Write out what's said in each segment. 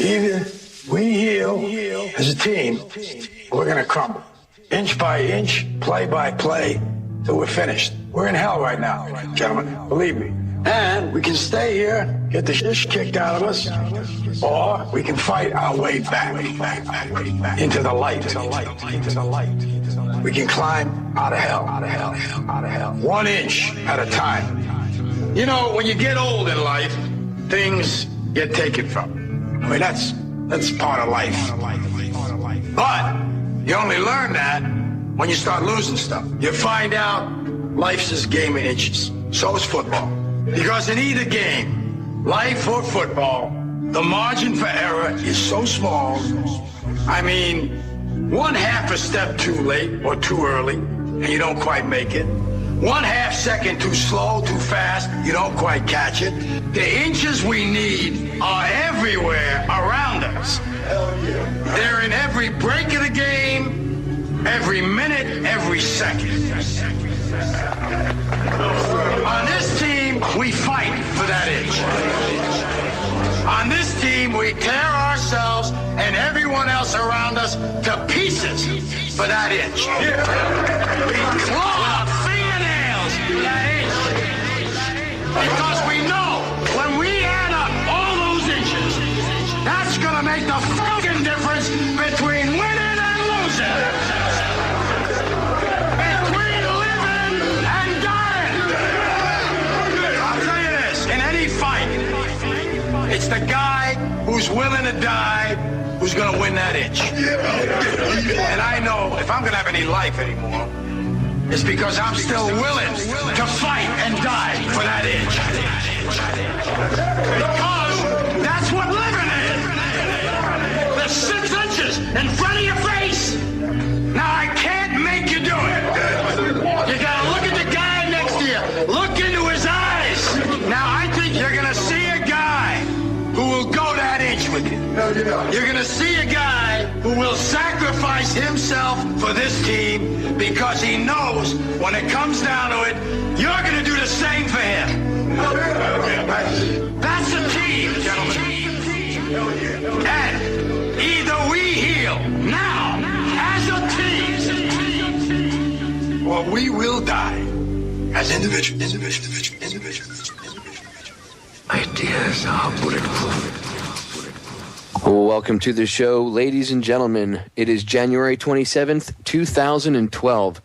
Either we heal as a team, or we're going to crumble. Inch by inch, play by play, till we're finished. We're in hell right now, gentlemen. Believe me. And we can stay here, get the shit kicked out of us, or we can fight our way back into the light. We can climb out of hell. 1 inch at a time. You know, when you get old in life, things get taken from you. I mean, that's part of life. But you only learn that when you start losing stuff. You find out life's this game of inches. So is football. Because in either game, life or football, the margin for error is so small. I mean, 1/2 a step too late or too early, and you don't quite make it. 1/2 second too slow, too fast, you don't quite catch it. The inches we need are everywhere around us. They're in every break of the game, every minute, every second. On this team, we fight for that inch. On this team, we tear ourselves and everyone else around us to pieces for that inch. We claw our fingernails for that inch. Because we know when we add up all those inches, that's going to make the fucking difference between winning and losing. Between living and dying. I'll tell you this, in any fight, it's the guy who's willing to die who's going to win that inch. And I know if I'm going to have any life anymore, it's because I'm still willing to fight and die for that inch. Because that's what living is. There's 6 inches in front of your face. Now I can't make you do it. You got to look at the guy next to you. Look into his eyes. Now I think you're going to see a guy who will go that inch with you. You're going to see a guy who will sacrifice himself for this team because he knows when it comes down to it, you're going to do the same for him. That's a team, gentlemen. And either we heal now as a team, or we will die as individuals. Ideas are bulletproof. Welcome to the show, ladies and gentlemen. It is January 27th, 2012.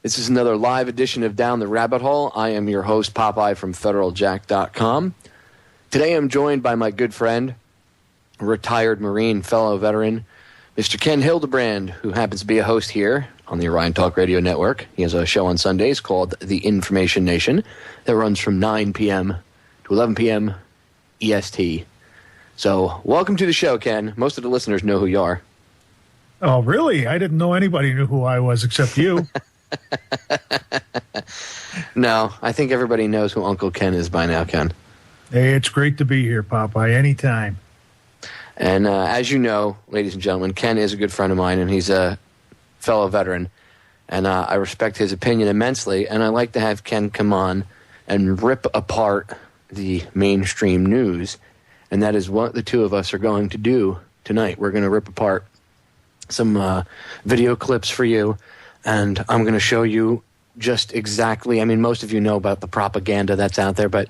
This is another live edition of Down the Rabbit Hole. I am your host, Popeye from FederalJack.com. Today I'm joined by my good friend, retired Marine, fellow veteran, Mr. Ken Hildebrand, who happens to be a host here on the Orion Talk Radio Network. He has a show on Sundays called The Information Nation that runs from 9 p.m. to 11 p.m. EST. So, welcome to the show, Ken. Most of the listeners know who you are. Oh, really? I didn't know anybody knew who I was except you. No, I think everybody knows who Uncle Ken is by now, Ken. Hey, it's great to be here, Popeye, anytime. And as you know, ladies and gentlemen, Ken is a good friend of mine, and he's a fellow veteran. And I respect his opinion immensely, and I like to have Ken come on and rip apart the mainstream news. And that is what the two of us are going to do tonight. We're going to rip apart some video clips for you, and I'm going to show you just exactly, I mean, most of you know about the propaganda that's out there, but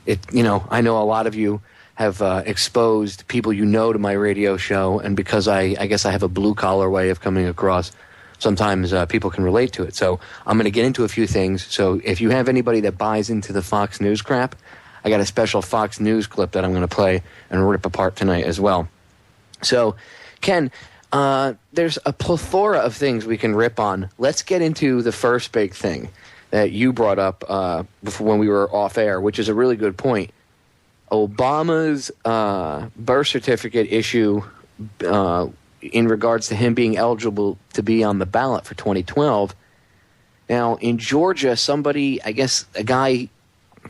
I know a lot of you have exposed people you know to my radio show, and because I guess I have a blue-collar way of coming across, sometimes people can relate to it. So I'm going to get into a few things. So if you have anybody that buys into the Fox News crap, I got a special Fox News clip that I'm going to play and rip apart tonight as well. So, Ken, there's a plethora of things we can rip on. Let's get into the first big thing that you brought up before when we were off air, which is a really good point. Obama's birth certificate issue in regards to him being eligible to be on the ballot for 2012. Now, in Georgia, somebody, I guess a guy,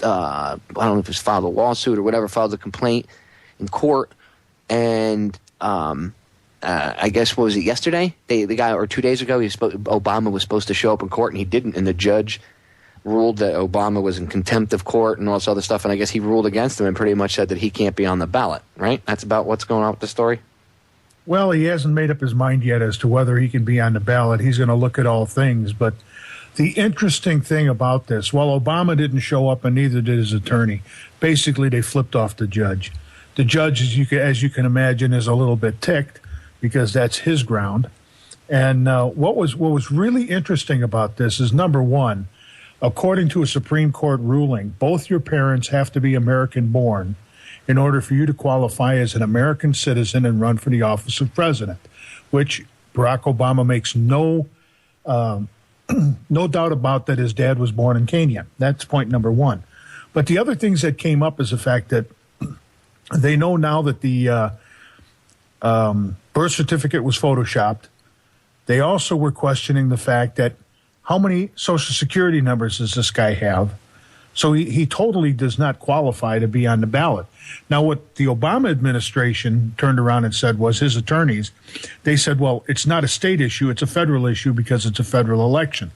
I don't know if it's filed a lawsuit or whatever, filed a complaint in court, and I guess, what was it, yesterday? The guy, or 2 days ago, Obama was supposed to show up in court, and he didn't, and the judge ruled that Obama was in contempt of court and all this other stuff, and I guess he ruled against him and pretty much said that he can't be on the ballot, right? That's about what's going on with the story? Well, he hasn't made up his mind yet as to whether he can be on the ballot. He's going to look at all things. But the interesting thing about this, well, Obama didn't show up and neither did his attorney. Basically, they flipped off the judge. The judge, as you can imagine, is a little bit ticked because that's his ground. And what was really interesting about this is, number one, according to a Supreme Court ruling, both your parents have to be American-born in order for you to qualify as an American citizen and run for the office of president, which Barack Obama makes no doubt about that his dad was born in Kenya. That's point number one. But the other things that came up is the fact that they know now that the birth certificate was photoshopped. They also were questioning the fact that how many Social Security numbers does this guy have? So he totally does not qualify to be on the ballot. Now, what the Obama administration turned around and said was, his attorneys, they said, well, it's not a state issue, it's a federal issue because it's a federal election.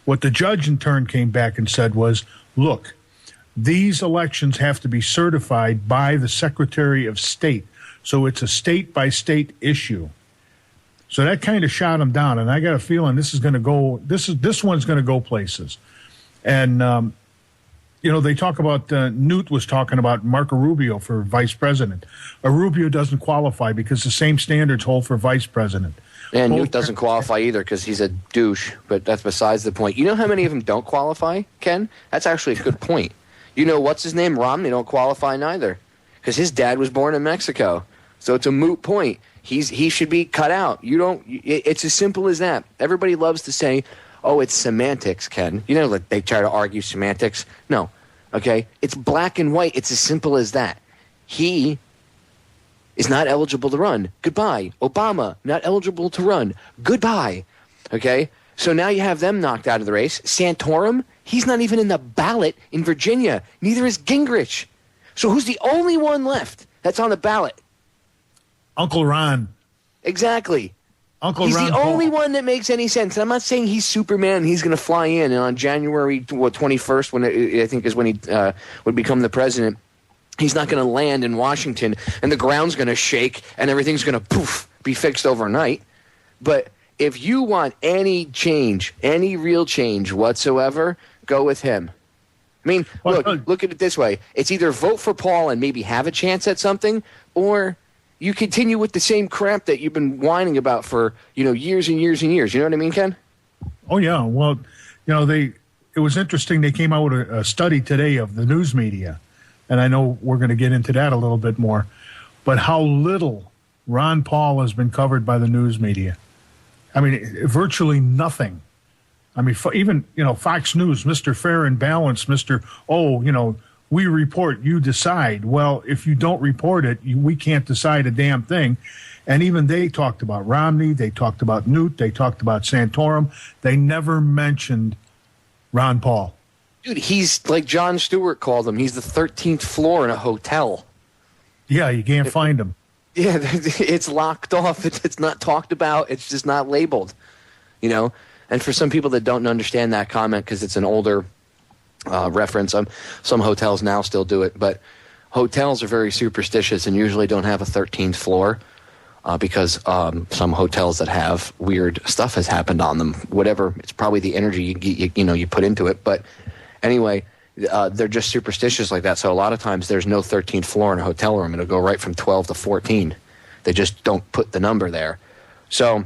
What the judge in turn came back and said was, look, these elections have to be certified by the Secretary of State. So it's a state-by-state issue. So that kind of shot him down, and I got a feeling this one's going to go places. And they talk about Newt was talking about Marco Rubio for vice president. Rubio doesn't qualify because the same standards hold for vice president. And Newt doesn't qualify either because he's a douche, but that's besides the point. You know how many of them don't qualify, Ken? That's actually a good point. You know what's his name? Romney don't qualify neither because his dad was born in Mexico. So it's a moot point. He should be cut out. It's as simple as that. Everybody loves to say, oh, it's semantics, Ken. Like they try to argue semantics. No, okay? It's black and white. It's as simple as that. He is not eligible to run. Goodbye. Obama, not eligible to run. Goodbye. Okay? So now you have them knocked out of the race. Santorum, he's not even in the ballot in Virginia. Neither is Gingrich. So who's the only one left that's on the ballot? Uncle Ron. Exactly. He's the only one that makes any sense. And I'm not saying he's Superman and he's going to fly in and on January 21st, when I think is when he would become the president. He's not going to land in Washington and the ground's going to shake and everything's going to be fixed overnight. But if you want any change, any real change whatsoever, go with him. I mean, look at it this way. It's either vote for Paul and maybe have a chance at something, or you continue with the same crap that you've been whining about for, years and years and years. You know what I mean, Ken? Oh, yeah. Well, it was interesting. They came out with a study today of the news media, and I know we're going to get into that a little bit more, but how little Ron Paul has been covered by the news media. I mean, virtually nothing. I mean, even, Fox News, Mr. Fair and Balanced, we report, you decide. Well, if you don't report it, we can't decide a damn thing. And even they talked about Romney, they talked about Newt, they talked about Santorum. They never mentioned Ron Paul. Dude, he's like Jon Stewart called him. He's the 13th floor in a hotel. Yeah, you can't find him. Yeah, it's locked off. It's not talked about. It's just not labeled, And for some people that don't understand that comment because it's an older reference. Some hotels now still do it, but hotels are very superstitious and usually don't have a 13th floor because some hotels that have weird stuff has happened on them. Whatever, it's probably the energy you put into it. But anyway, they're just superstitious like that. So a lot of times there's no 13th floor in a hotel room. It'll go right from 12 to 14. They just don't put the number there. So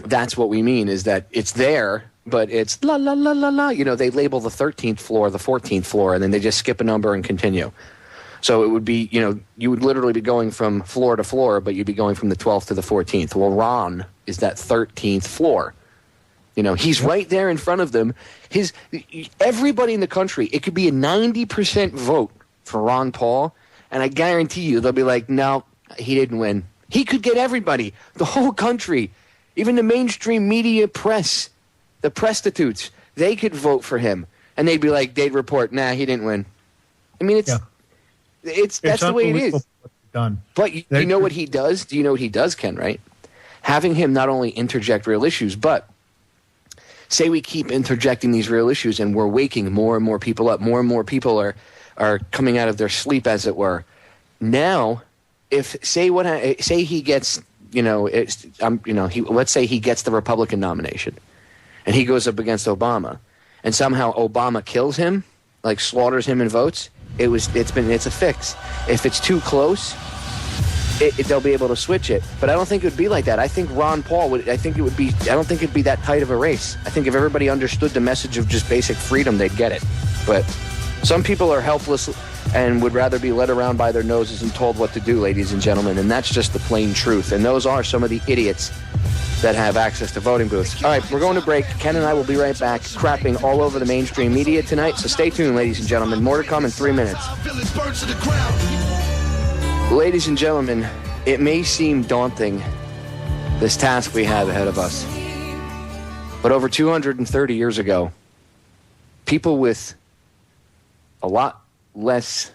that's what we mean is that it's there, but it's la, la, la, la, la. They label the 13th floor, the 14th floor, and then they just skip a number and continue. So it would be, you would literally be going from floor to floor, but you'd be going from the 12th to the 14th. Well, Ron is that 13th floor. He's right there in front of them. Everybody in the country, it could be a 90% vote for Ron Paul, and I guarantee you they'll be like, no, he didn't win. He could get everybody, the whole country, even the mainstream media press. The prostitutes, they could vote for him, and they'd be like, they'd report, nah, he didn't win. I mean, that's the way it is. Done. But you know what he does? Do you know what he does, Ken, right? Having him not only interject real issues, but say we keep interjecting these real issues and we're waking more and more people up, more and more people are coming out of their sleep, as it were. Now, if say he gets, let's say he gets the Republican nomination, and he goes up against Obama, and somehow Obama kills him, like slaughters him in votes. It's a fix. If it's too close, they'll be able to switch it. But I don't think it would be like that. I think Ron Paul would. I don't think it'd be that tight of a race. I think if everybody understood the message of just basic freedom, they'd get it. But some people are helpless and would rather be led around by their noses and told what to do, ladies and gentlemen. And that's just the plain truth. And those are some of the idiots that have access to voting booths. All right, we're going to break. Ken and I will be right back, crapping all over the mainstream media tonight. So stay tuned, ladies and gentlemen. More to come in 3 minutes. Ladies and gentlemen, it may seem daunting, this task we have ahead of us. But over 230 years ago, people with a lot less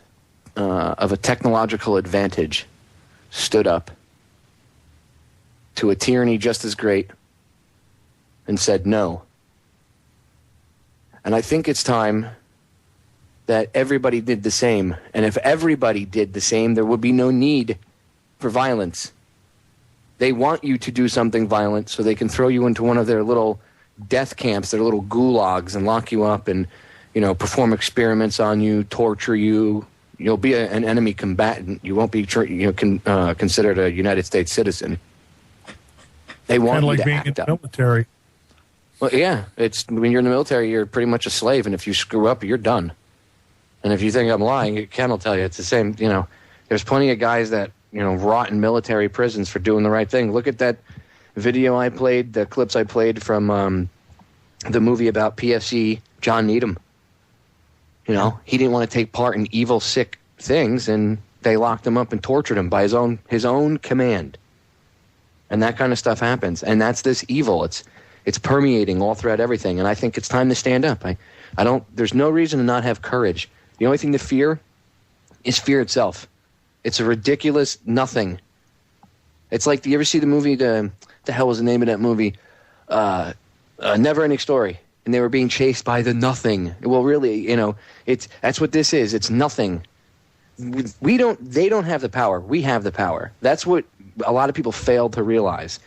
of a technological advantage stood up to a tyranny just as great and said no. And I think it's time that everybody did the same. And if everybody did the same, there would be no need for violence. They want you to do something violent so they can throw you into one of their little death camps, their little gulags, and lock you up and, perform experiments on you, torture you. You'll be an enemy combatant. You won't be considered a United States citizen. They want kind of you like to being act in the up. military. Well, yeah, it's when you're in the military, you're pretty much a slave, and if you screw up, you're done. And if you think I'm lying, Ken will tell you it's the same. There's plenty of guys that rot in military prisons for doing the right thing. Look at that video I played, the clips I played from the movie about PFC John Needham. He didn't want to take part in evil, sick things, and they locked him up and tortured him by his own command. And that kind of stuff happens. And that's this evil. It's permeating all throughout everything. And I think it's time to stand up. There's no reason to not have courage. The only thing to fear is fear itself. It's a ridiculous nothing. It's like, do you ever see the movie, the hell was the name of that movie? Never Ending Story. And they were being chased by the nothing. Well, really, that's what this is. It's nothing. They don't have the power. We have the power. That's what a lot of people fail to realize,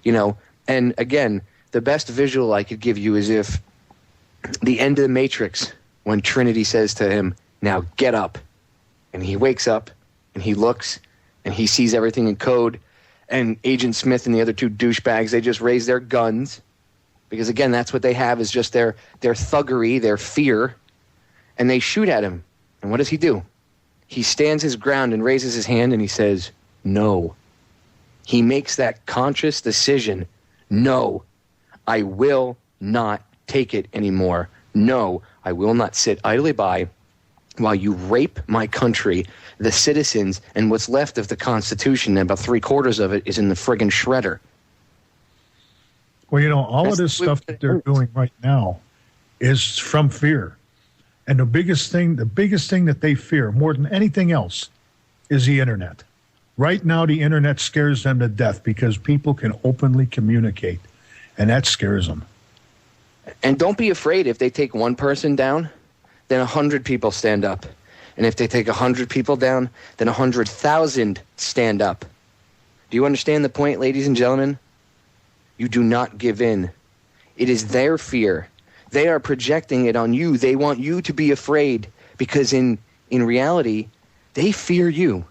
and again, the best visual I could give you is if the end of the Matrix, when Trinity says to him, now get up, and he wakes up and he looks and he sees everything in code, and Agent Smith and the other two douchebags, they just raise their guns because, again, that's what they have, is just their thuggery, their fear, and they shoot at him. And what does he do? He stands his ground and raises his hand and he says, no. He makes that conscious decision. No, I will not take it anymore. No, I will not sit idly by while you rape my country, the citizens, and what's left of the Constitution, and about 3/4 of it is in the friggin' shredder. Well, all of this stuff that they're doing right now is from fear. And the biggest thing that they fear more than anything else is the internet. Right now, the internet scares them to death because people can openly communicate, and that scares them. And don't be afraid. If they take one person down, then 100 people stand up. And if they take 100 people down, then 100,000 stand up. Do you understand the point, ladies and gentlemen? You do not give in. It is their fear. They are projecting it on you. They want you to be afraid because in reality, they fear you.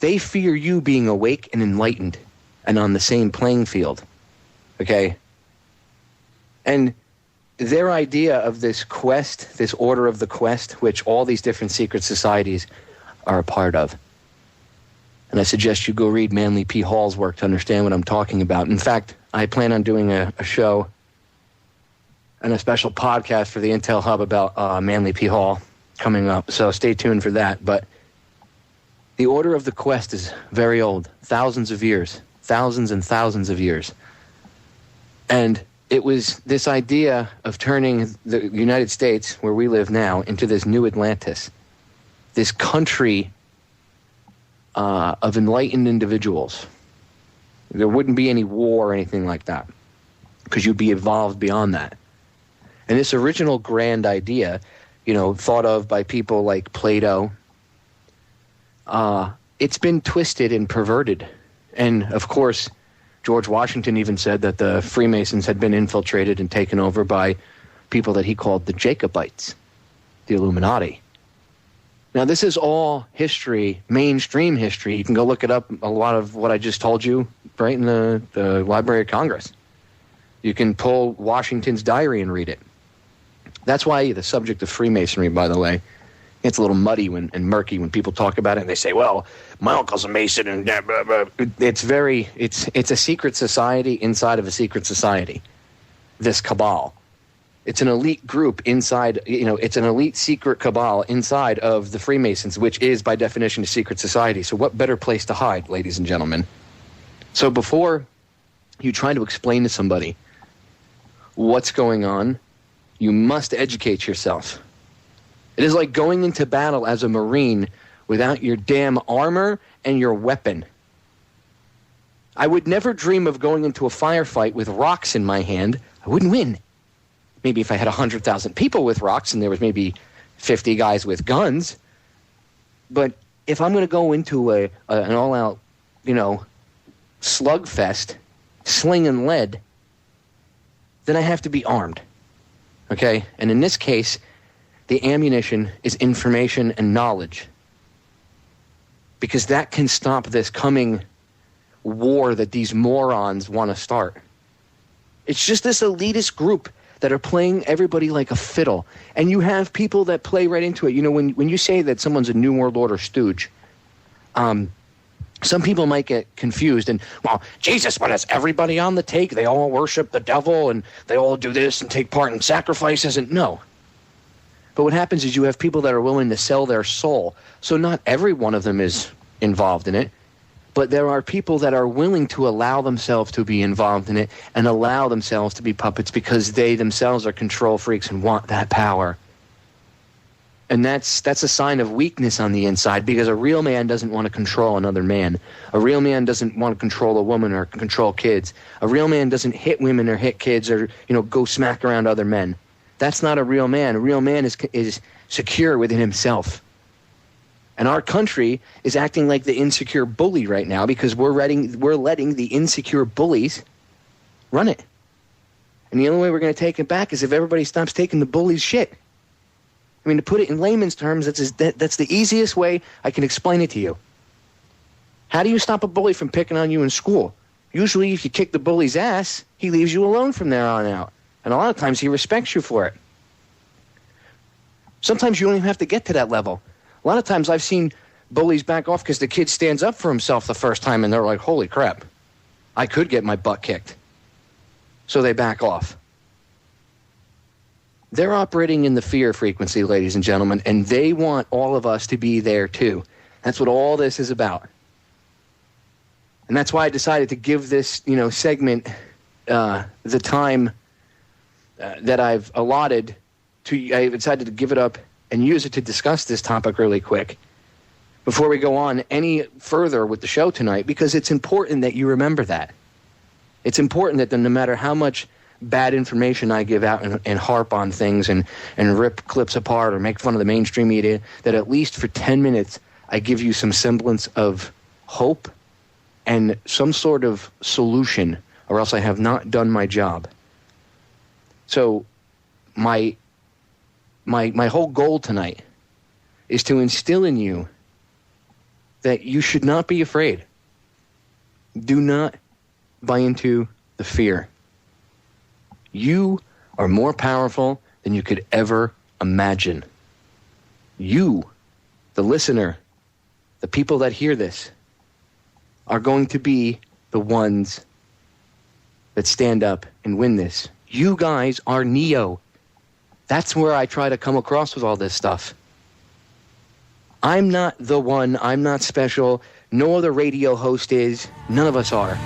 They fear you being awake and enlightened and on the same playing field. Okay? And their idea of this quest, this order of the quest, which all these different secret societies are a part of. And I suggest you go read Manly P. Hall's work to understand what I'm talking about. In fact, I plan on doing a show and a special podcast for the Intel Hub about Manly P. Hall coming up. So stay tuned for that. But the order of the quest is very old, thousands of years, thousands and thousands of years. And it was this idea of turning the United States, where we live now, into this new Atlantis, this country of enlightened individuals. There wouldn't be any war or anything like that because you'd be evolved beyond that. And this original grand idea, thought of by people like Plato, it's been twisted and perverted. And, of course, George Washington even said that the Freemasons had been infiltrated and taken over by people that he called the Jacobites, the Illuminati. Now, this is all history, mainstream history. You can go look it up, a lot of what I just told you, right in the Library of Congress. You can pull Washington's diary and read it. That's why the subject of Freemasonry, by the way, it's a little muddy and murky when people talk about it and they say, well, my uncle's a Mason and blah, blah, blah. It's a secret society inside of a secret society, this cabal. It's an elite group inside, it's an elite secret cabal inside of the Freemasons, which is by definition a secret society. So what better place to hide, ladies and gentlemen? So before you try to explain to somebody what's going on, you must educate yourself. It is like going into battle as a Marine without your damn armor and your weapon. I would never dream of going into a firefight with rocks in my hand. I wouldn't win. Maybe if I had 100,000 people with rocks and there was maybe 50 guys with guns. But if I'm going to go into an all-out, slugfest, slinging lead, then I have to be armed. Okay? And in this case, the ammunition is information and knowledge. Because that can stop this coming war that these morons want to start. It's just this elitist group that are playing everybody like a fiddle. And you have people that play right into it. When you say that someone's a New World Order stooge, some people might get confused and, well, Jesus, but is everybody on the take? They all worship the devil and they all do this and take part in sacrifices. And no. But what happens is you have people that are willing to sell their soul. So not every one of them is involved in it. But there are people that are willing to allow themselves to be involved in it and allow themselves to be puppets because they themselves are control freaks and want that power. And that's a sign of weakness on the inside, because a real man doesn't want to control another man. A real man doesn't want to control a woman or control kids. A real man doesn't hit women or hit kids or, go smack around other men. That's not a real man. A real man is secure within himself. And our country is acting like the insecure bully right now because we're letting the insecure bullies run it. And the only way we're going to take it back is if everybody stops taking the bully's shit. I mean, to put it in layman's terms, that's the easiest way I can explain it to you. How do you stop a bully from picking on you in school? Usually, if you kick the bully's ass, he leaves you alone from there on out. And a lot of times, he respects you for it. Sometimes you don't even have to get to that level. A lot of times, I've seen bullies back off because the kid stands up for himself the first time, and they're like, holy crap, I could get my butt kicked. So they back off. They're operating in the fear frequency, ladies and gentlemen, and they want all of us to be there too. That's what all this is about. And that's why I decided to give this, segment the time that I've allotted to. I decided to give it up and use it to discuss this topic really quick before we go on any further with the show tonight, because it's important that you remember that. It's important that no matter how much bad information I give out and harp on things and rip clips apart or make fun of the mainstream media, that at least for 10 minutes I give you some semblance of hope and some sort of solution, or else I have not done my job. So my whole goal tonight is to instill in you that you should not be afraid. Do not buy into the fear. You are more powerful than you could ever imagine. You, the listener, the people that hear this, are going to be the ones that stand up and win this. You guys are Neo. That's where I try to come across with all this stuff. I'm not the one. I'm not special. No other radio host is. None of us are.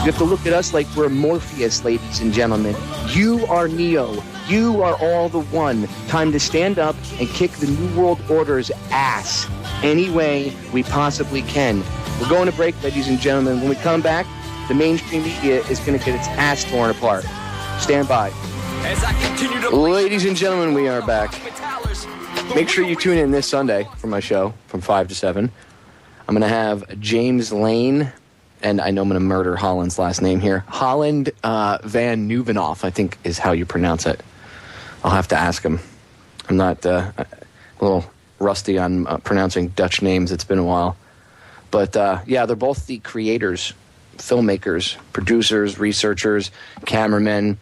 You have to look at us like we're Morpheus, ladies and gentlemen. You are Neo. You are all the one. Time to stand up and kick the New World Order's ass any way we possibly can. We're going to break, ladies and gentlemen. When we come back, the mainstream media is going to get its ass torn apart. Stand by. Ladies and gentlemen, we are back. Make sure you tune in this Sunday for my show from 5 to 7. I'm going to have James Lane, and I know I'm going to murder Holland's last name here. Holland Van Nieuwenhof, I think is how you pronounce it. I'll have to ask him. I'm not a little rusty on pronouncing Dutch names. It's been a while. But, yeah, they're both the creators, filmmakers, producers, researchers, cameramen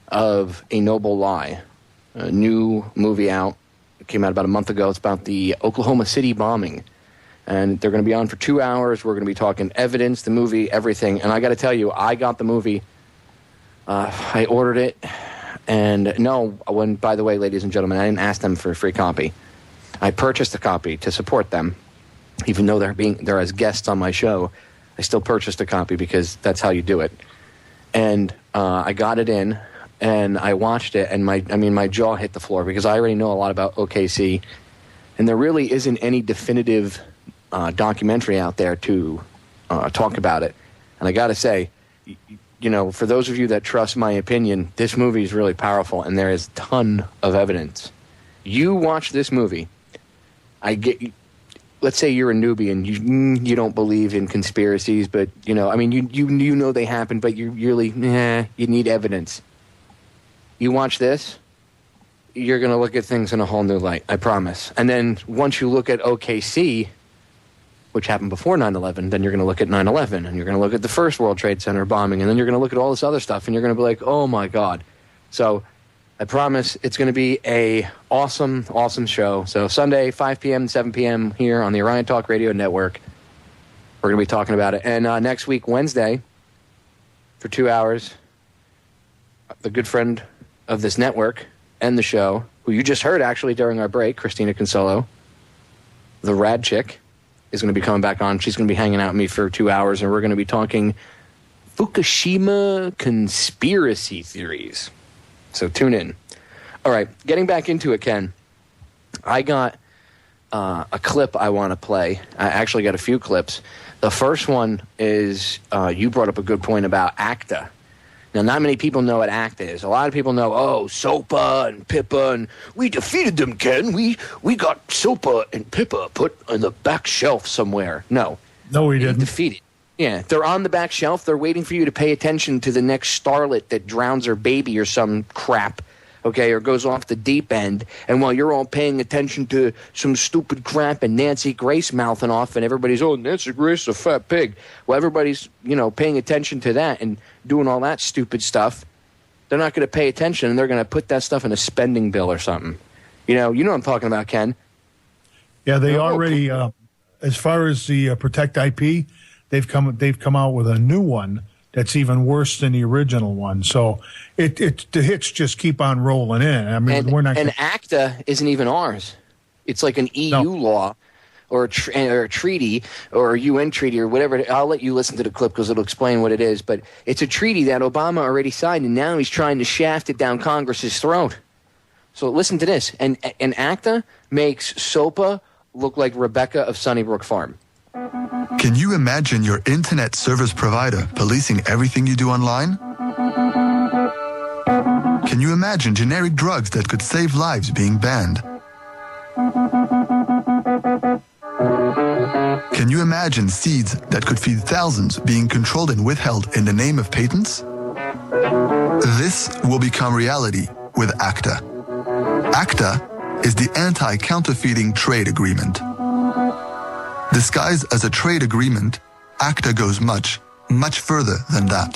of A Noble Lie, a new movie out. It came out about a month ago. It's about the Oklahoma City bombing. And they're going to be on for 2 hours. We're going to be talking evidence, the movie, everything. And I got to tell you, I got the movie. I ordered it. And no, by the way, ladies and gentlemen, I didn't ask them for a free copy. I purchased a copy to support them. Even though they're as guests on my show, I still purchased a copy because that's how you do it. And I got it in. And I watched it, and my jaw hit the floor because I already know a lot about OKC, and there really isn't any definitive documentary out there to talk about it. And I got to say, you know, for those of you that trust my opinion, this movie is really powerful, and there is a ton of evidence. You watch this movie, let's say you're a newbie and you don't believe in conspiracies, but you know, I mean, you know they happen, but you really, you need evidence. You watch this, you're going to look at things in a whole new light, I promise. And then once you look at OKC, which happened before 9/11, then you're going to look at 9/11, and you're going to look at the first World Trade Center bombing, and then you're going to look at all this other stuff, and you're going to be like, oh my God. So I promise it's going to be a awesome, awesome show. So Sunday, 5 p.m., 7 p.m. here on the Orion Talk Radio Network. We're going to be talking about it. And next week, Wednesday, for 2 hours, the good friend of this network and the show, who you just heard actually during our break, Christina Consolo, the rad chick, is going to be coming back on. She's going to be hanging out with me for 2 hours, and we're going to be talking Fukushima conspiracy theories. So tune in. All right, getting back into it, Ken. I got a clip I want to play. I actually got a few clips. The first one is, you brought up a good point about ACTA. Now, not many people know what ACTA is. A lot of people know, SOPA and PIPA, and we defeated them, Ken. We got SOPA and PIPA put on the back shelf somewhere. No, we didn't. Defeated. Yeah, they're on the back shelf. They're waiting for you to pay attention to the next starlet that drowns her baby or some crap, okay, or goes off the deep end. And while you're all paying attention to some stupid crap and Nancy Grace mouthing off, and everybody's, Nancy Grace is a fat pig. Well, everybody's, paying attention to that and doing all that stupid stuff. They're not going to pay attention, and they're going to put that stuff in a spending bill or something. You know what I'm talking about, Ken. Yeah, they already, as far as the Protect IP, they've come out with a new one that's even worse than the original one. So the hits just keep on rolling in. I mean, we're not. And ACTA isn't even ours. It's like an EU law or a treaty or a UN treaty or whatever. I'll let you listen to the clip because it'll explain what it is. But it's a treaty that Obama already signed, and now he's trying to shaft it down Congress's throat. So listen to this. And ACTA makes SOPA look like Rebecca of Sunnybrook Farm. Can you imagine your internet service provider policing everything you do online? Can you imagine generic drugs that could save lives being banned? Can you imagine seeds that could feed thousands being controlled and withheld in the name of patents? This will become reality with ACTA. ACTA is the Anti-Counterfeiting Trade Agreement. Disguised as a trade agreement, ACTA goes much, much further than that.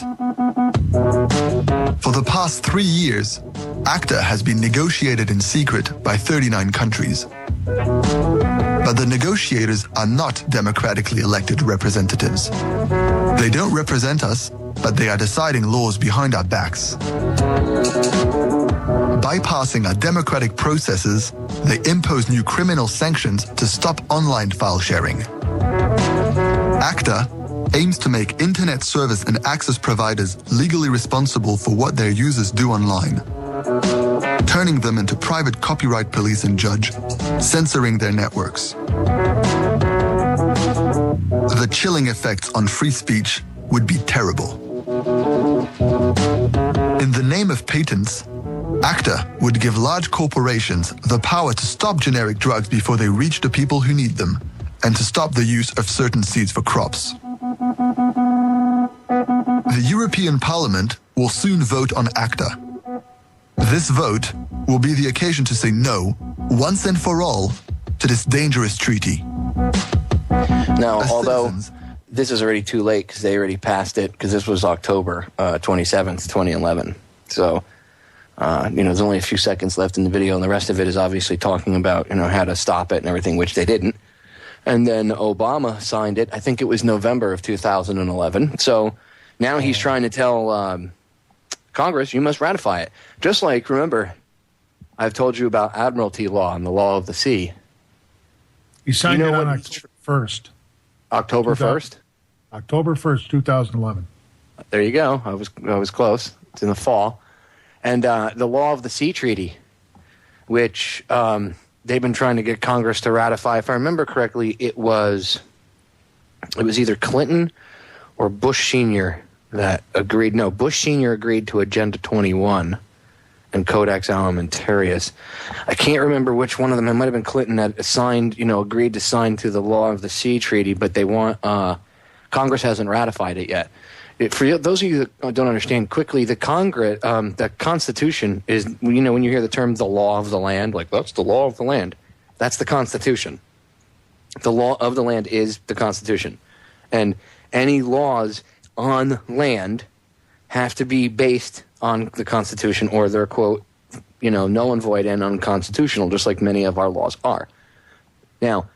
For the past 3 years, ACTA has been negotiated in secret by 39 countries. But the negotiators are not democratically elected representatives. They don't represent us, but they are deciding laws behind our backs. Bypassing our democratic processes, they impose new criminal sanctions to stop online file sharing. ACTA aims to make internet service and access providers legally responsible for what their users do online, turning them into private copyright police and judge, censoring their networks. The chilling effects on free speech would be terrible. In the name of patents, ACTA would give large corporations the power to stop generic drugs before they reach the people who need them, and to stop the use of certain seeds for crops. The European Parliament will soon vote on ACTA. This vote will be the occasion to say no, once and for all, to this dangerous treaty. Now, As although citizens- this is already too late because they already passed it, because this was October 27th, 2011. So, there's only a few seconds left in the video, and the rest of it is obviously talking about, how to stop it and everything, which they didn't. And then Obama signed it. I think it was November of 2011. So now he's trying to tell Congress, you must ratify it. Just like, remember, I've told you about Admiralty law and the law of the sea. He signed You it know on what- October 1st. October 1st? October 1st, 2011. There you go. I was close. It's in the fall. And the Law of the Sea Treaty, which they've been trying to get Congress to ratify. If I remember correctly, it was either Clinton or Bush Sr. that agreed. No, Bush Sr. agreed to Agenda 21 and Codex Alimentarius. I can't remember which one of them. It might have been Clinton that signed, agreed to sign to the Law of the Sea Treaty, but they want Congress hasn't ratified it yet. For those of you that don't understand quickly, the Constitution is, when you hear the term the law of the land, like that's the law of the land, that's the Constitution. The law of the land is the Constitution. And any laws on land have to be based on the Constitution, or they're, quote, null and void and unconstitutional, just like many of our laws are. Now,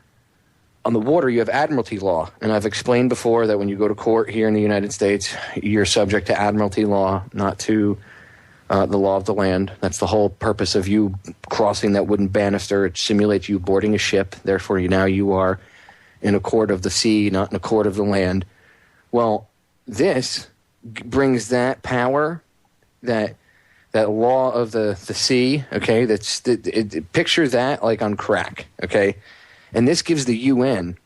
on the water, you have admiralty law, and I've explained before that when you go to court here in the United States, you're subject to admiralty law, not to the law of the land. That's the whole purpose of you crossing that wooden banister. It simulates you boarding a ship. Therefore, now you are in a court of the sea, not in a court of the land. Well, this brings that power, that law of the sea, okay, picture that like on crack, okay? And this gives the UN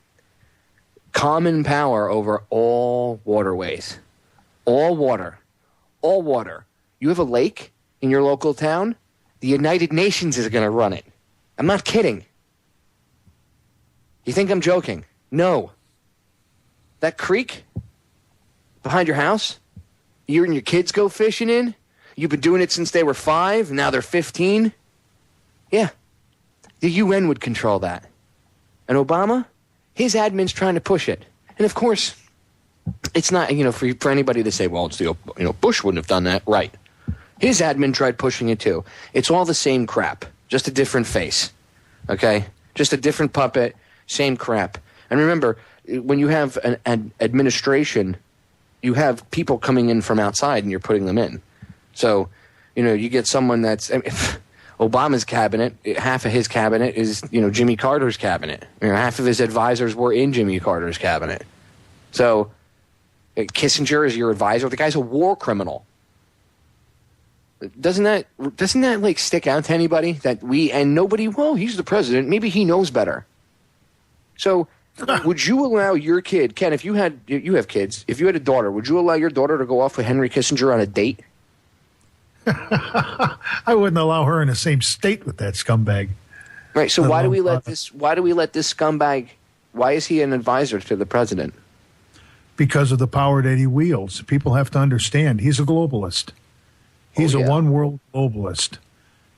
common power over all waterways. All water. All water. You have a lake in your local town, the United Nations is going to run it. I'm not kidding. You think I'm joking? No. That creek behind your house, you and your kids go fishing in, you've been doing it since they were 5, and now they're 15? Yeah. The UN would control that. And Obama, his admin's trying to push it. And of course, it's not, for anybody to say, well, it's Bush wouldn't have done that. Right. His admin tried pushing it too. It's all the same crap, just a different face. Okay? Just a different puppet, same crap. And remember, when you have an administration, you have people coming in from outside and you're putting them in. So, you get someone that's... Obama's cabinet, half of his cabinet is, Jimmy Carter's cabinet. Half of his advisors were in Jimmy Carter's cabinet. So, Kissinger is your advisor. The guy's a war criminal. Doesn't that like stick out to anybody that nobody? Well, he's the president. Maybe he knows better. So, would you allow your kid, Ken? If you have kids, if you had a daughter, would you allow your daughter to go off with Henry Kissinger on a date? I wouldn't allow her in the same state with that scumbag. Right. So why do we let this scumbag? Why is he an advisor to the president? Because of the power that he wields. People have to understand he's a globalist. He's a one-world globalist.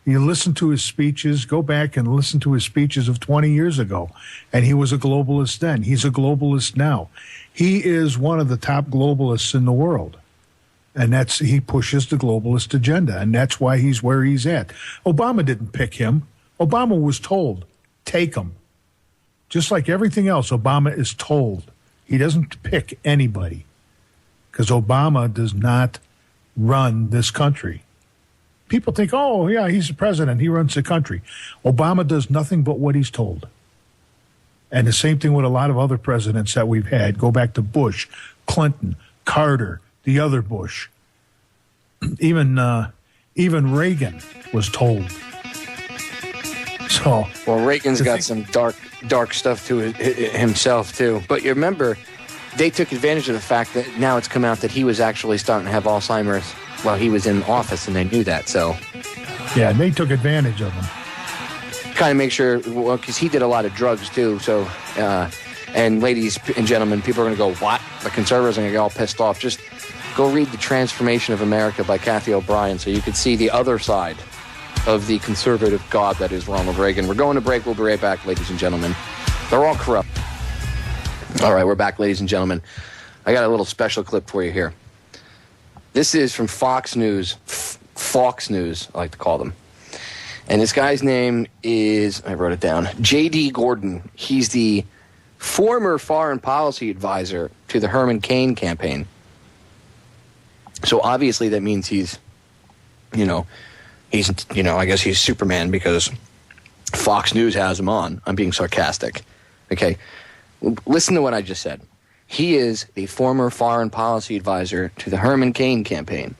You listen to his speeches, go back and listen to his speeches of 20 years ago, and he was a globalist then. He's a globalist now. He is one of the top globalists in the world. And he pushes the globalist agenda, and that's why he's where he's at. Obama didn't pick him. Obama was told, take him. Just like everything else, Obama is told. He doesn't pick anybody because Obama does not run this country. People think, oh, yeah, he's the president. He runs the country. Obama does nothing but what he's told. And the same thing with a lot of other presidents that we've had. Go back to Bush, Clinton, Carter, the other Bush. Even Reagan was told. So, well, Reagan's got some dark stuff to himself too. But you remember, they took advantage of the fact that now it's come out that he was actually starting to have Alzheimer's while he was in office, and they knew that. So, Yeah, and they took advantage of him. Kind of make sure, well, because he did a lot of drugs too. So, and ladies and gentlemen, people are going to go, what? The conservatives are going to get all pissed off. Just go read The Transformation of America by Kathy O'Brien so you can see the other side of the conservative god that is Ronald Reagan. We're going to break. We'll be right back, ladies and gentlemen. They're all corrupt. All right, we're back, ladies and gentlemen. I got a little special clip for you here. This is from Fox News. Fox News, I like to call them. And this guy's name is, I wrote it down, J.D. Gordon. He's the former foreign policy advisor to the Herman Cain campaign. So obviously that means he's, I guess he's Superman because Fox News has him on. I'm being sarcastic. Okay, listen to what I just said. He is the former foreign policy advisor to the Herman Cain campaign.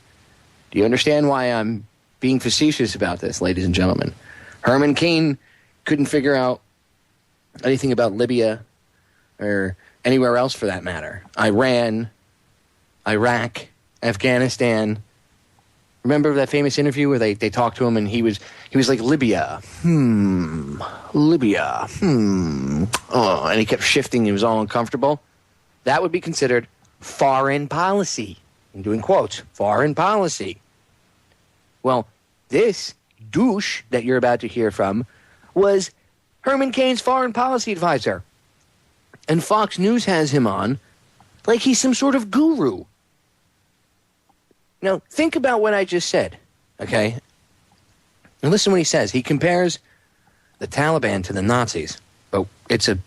Do you understand why I'm being facetious about this, ladies and gentlemen? Herman Cain couldn't figure out anything about Libya or anywhere else for that matter. Iran, Iraq, Afghanistan. Remember that famous interview where they talked to him and he was like, Libya, Libya, oh, and he kept shifting. He was all uncomfortable. That would be considered foreign policy. I'm doing quotes, foreign policy. Well, this douche that you're about to hear from was Herman Cain's foreign policy advisor. And Fox News has him on like he's some sort of guru. Now, think about what I just said, okay? And listen what he says. He compares the Taliban to the Nazis. Oh, it's a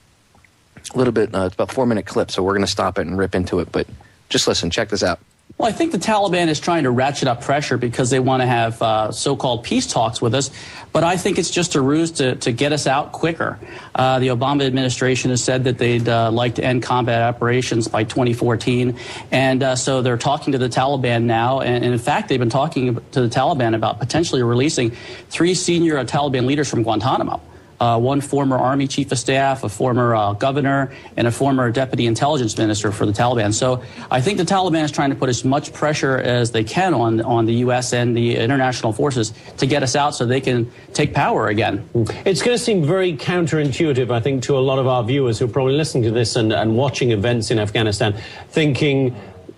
little bit, it's about a 4-minute clip, so we're going to stop it and rip into it. But just listen, check this out. Well, I think the Taliban is trying to ratchet up pressure because they want to have so-called peace talks with us. But I think it's just a ruse to get us out quicker. The Obama administration has said that they'd like to end combat operations by 2014. And so they're talking to the Taliban now. And in fact, they've been talking to the Taliban about potentially releasing 3 senior Taliban leaders from Guantanamo. One former Army chief of staff, a former governor, and a former deputy intelligence minister for the Taliban. So I think the Taliban is trying to put as much pressure as they can on the U.S. and the international forces to get us out so they can take power again. It's going to seem very counterintuitive, I think, to a lot of our viewers who are probably listening to this and watching events in Afghanistan, thinking,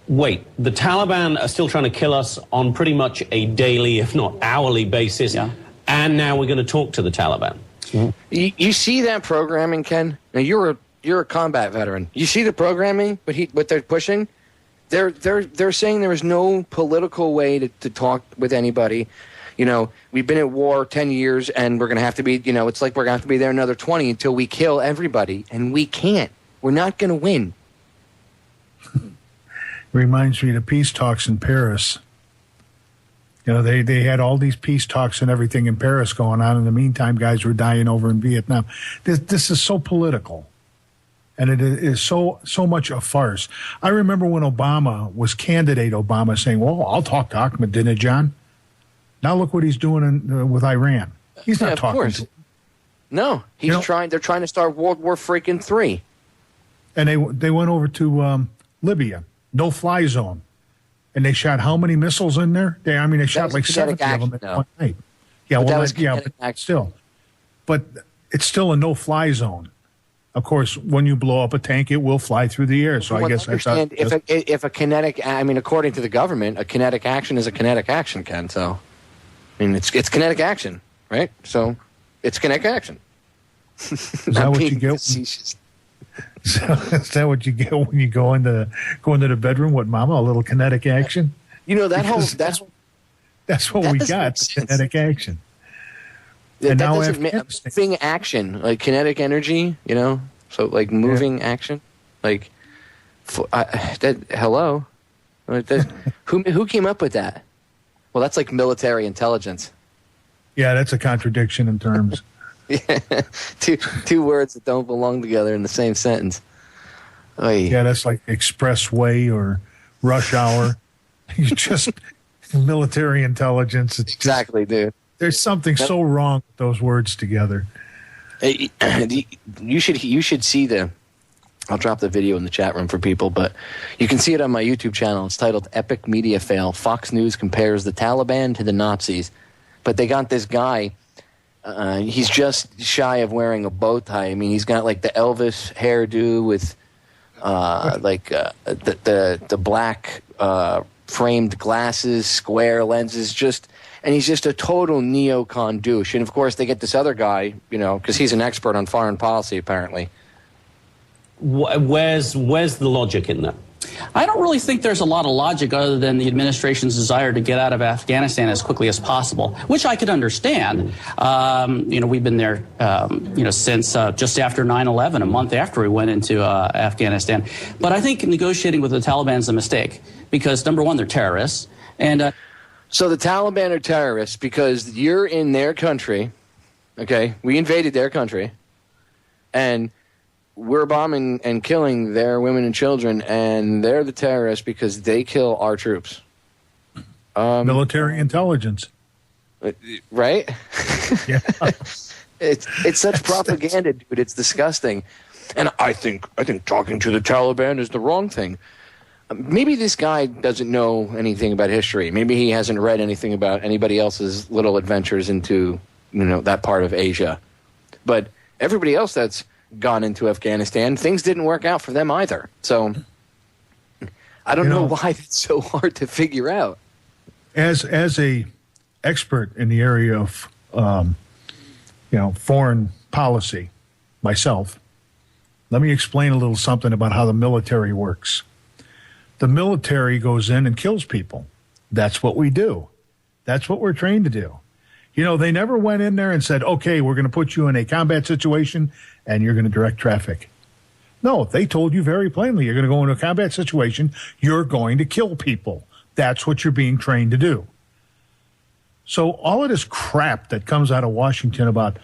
wait, the Taliban are still trying to kill us on pretty much a daily, if not hourly basis, and now we're going to talk to the Taliban. You see that programming, Ken? Now you're a combat veteran. You see the programming, what they're pushing. They're saying there is no political way to talk with anybody. We've been at war 10 years, and we're going to have to be. It's like we're going to have to be there another 20 until we kill everybody, and we can't. We're not going to win. Reminds me of the peace talks in Paris. They had all these peace talks and everything in Paris going on. In the meantime, guys were dying over in Vietnam. This is so political, and it is so much a farce. I remember when Obama was candidate, Obama saying, well, I'll talk to Ahmadinejad. Now look what he's doing with Iran. He's not talking. Of course. No, he's trying. They're trying to start World War freaking III. And they went over to Libya, no-fly zone. And they shot how many missiles in there? They shot like 70 of them at one night. Yeah, but still. But it's still a no-fly zone. Of course, when you blow up a tank, it will fly through the air. So I guess if a kinetic, according to the government, a kinetic action is a kinetic action, Ken. So, it's kinetic action, right? So, it's kinetic action. Is that what you get? Is that what you get when you go into the bedroom? What, Mama? A little kinetic action? That's what we got. Kinetic action. And now moving action, like kinetic energy. So like moving action, like. Hello, who came up with that? Well, that's like military intelligence. Yeah, that's a contradiction in terms. Yeah, two words that don't belong together in the same sentence. Oy. Yeah, that's like expressway or rush hour. You just military intelligence. It's exactly, dude. There's something so wrong with those words together. You should see the. I'll drop the video in the chat room for people, but you can see it on my YouTube channel. It's titled "Epic Media Fail: Fox News Compares the Taliban to the Nazis." But they got this guy. He's just shy of wearing a bow tie. I mean, he's got like the Elvis hairdo with the black framed glasses, square lenses, and he's just a total neocon douche. And of course, they get this other guy, because he's an expert on foreign policy, apparently. Where's the logic in that? I don't really think there's a lot of logic other than the administration's desire to get out of Afghanistan as quickly as possible, which I could understand. We've been there, since just after 9/11, a month after we went into Afghanistan. But I think negotiating with the Taliban is a mistake because, number one, they're terrorists. And so the Taliban are terrorists because you're in their country, okay? We invaded their country, and we're bombing and killing their women and children, and they're the terrorists because they kill our troops. Military intelligence. Right? Yeah. It's such propaganda, dude. It's disgusting. And I think talking to the Taliban is the wrong thing. Maybe this guy doesn't know anything about history. Maybe he hasn't read anything about anybody else's little adventures into, that part of Asia. But everybody else that's gone into Afghanistan, things didn't work out for them either. So I don't know why it's so hard to figure out. As a expert in the area of foreign policy myself, let me explain a little something about how the military works. The military goes in and kills people. That's what we do. That's what we're trained to do. They never went in there and said, okay, we're going to put you in a combat situation and you're going to direct traffic. No, they told you very plainly, you're going to go into a combat situation, you're going to kill people. That's what you're being trained to do. So all of this crap that comes out of Washington about,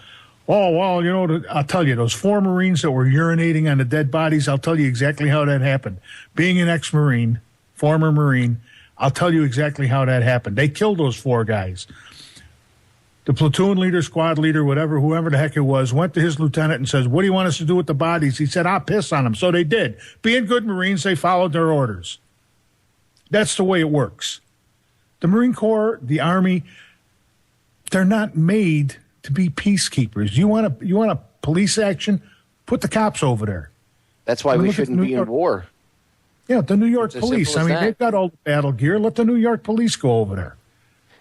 I'll tell you, those 4 Marines that were urinating on the dead bodies, I'll tell you exactly how that happened. Being an ex-Marine, former Marine, I'll tell you exactly how that happened. They killed those 4 guys. The platoon leader, squad leader, whoever the heck it was, went to his lieutenant and says, what do you want us to do with the bodies? He said, I'll piss on them. So they did. Being good Marines, they followed their orders. That's the way it works. The Marine Corps, the Army, they're not made to be peacekeepers. You want a police action? Put the cops over there. That's why we shouldn't be in war. Yeah, the New York police. They've got all the battle gear. Let the New York police go over there.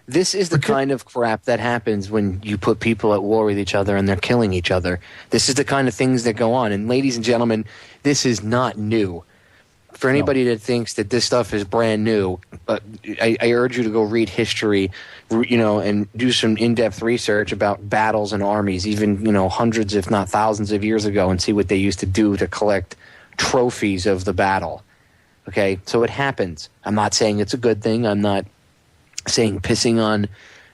This is the kind of crap that happens when you put people at war with each other and they're killing each other. This is the kind of things that go on. And ladies and gentlemen, this is not new. For anybody that thinks that this stuff is brand new, I urge you to go read history, and do some in-depth research about battles and armies, even, hundreds if not thousands of years ago, and see what they used to do to collect trophies of the battle. Okay? So it happens. I'm not saying it's a good thing. I'm not saying pissing on,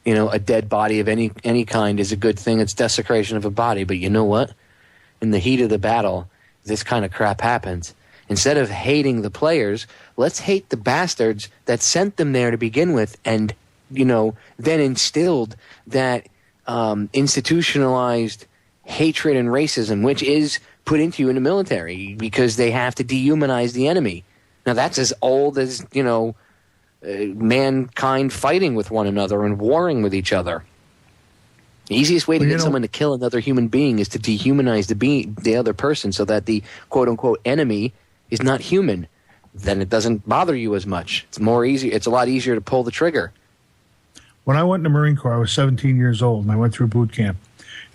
a dead body of any kind is a good thing. It's desecration of a body. But you know what? In the heat of the battle, this kind of crap happens. Instead of hating the players, let's hate the bastards that sent them there to begin with and, then instilled that institutionalized hatred and racism, which is put into you in the military because they have to dehumanize the enemy. Now, that's as old as, mankind fighting with one another and warring with each other. The easiest way to get someone to kill another human being is to dehumanize the other person so that the quote-unquote enemy is not human. Then it doesn't bother you as much. It's a lot easier to pull the trigger. When I went in the Marine Corps, I was 17 years old, and I went through boot camp.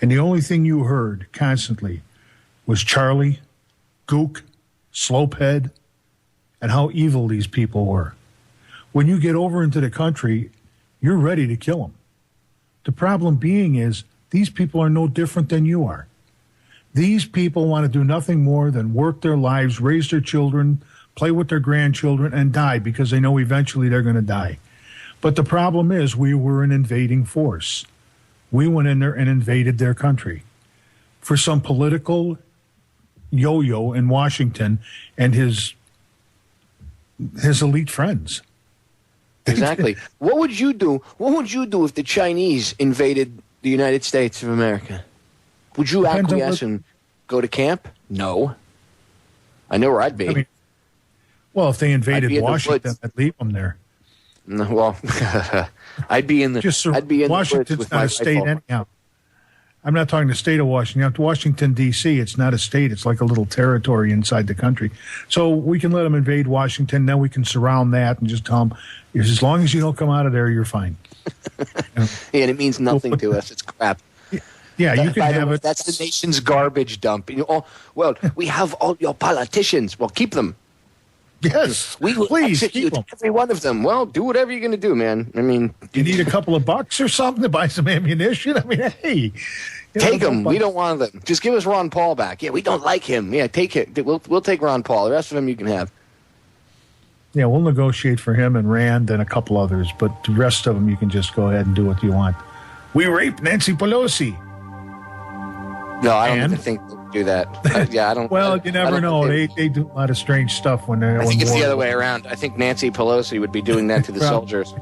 And the only thing you heard constantly was Charlie, Gook, Slopehead, and how evil these people were. When you get over into the country, you're ready to kill them. The problem being is these people are no different than you are. These people want to do nothing more than work their lives, raise their children, play with their grandchildren, and die because they know eventually they're going to die. But the problem is we were an invading force. We went in there and invaded their country. For some political yo-yo in Washington and his elite friends. Exactly. What would you do? What would you do if the Chinese invaded the United States of America? Would you acquiesce and go to camp? No. I know where I'd be. If they invaded Washington, I'd leave them there. No, well, I'd be in the. Just I'd be in Washington's with not my a state rifle. anyhow. I'm not talking the state of Washington. Washington, D.C., it's not a state. It's like a little territory inside the country. So we can let them invade Washington. Then we can surround that and just tell them, as long as you don't come out of there, you're fine. Yeah, and it means nothing to us. It's crap. Yeah, you can By the have way, it. That's the nation's garbage dump. Well, we have all your politicians. Well, keep them. Yes, We will please keep execute them. every one of them. Well, do whatever you're going to do, man. I mean, You need a couple of bucks or something to buy some ammunition? I mean, hey. take them. We don't want them. Just give us Ron Paul back. Yeah, we don't like him. Yeah, take it. We'll take Ron Paul. The rest of them you can have. Yeah, we'll negotiate for him and Rand and a couple others, but the rest of them you can just go ahead and do what you want. We raped Nancy Pelosi. No, I don't And? even think they'll do that. I don't. Well, I you never don't know. think They do a lot of strange stuff when they're. I think it's the other way around. I think Nancy Pelosi would be doing that to the soldiers.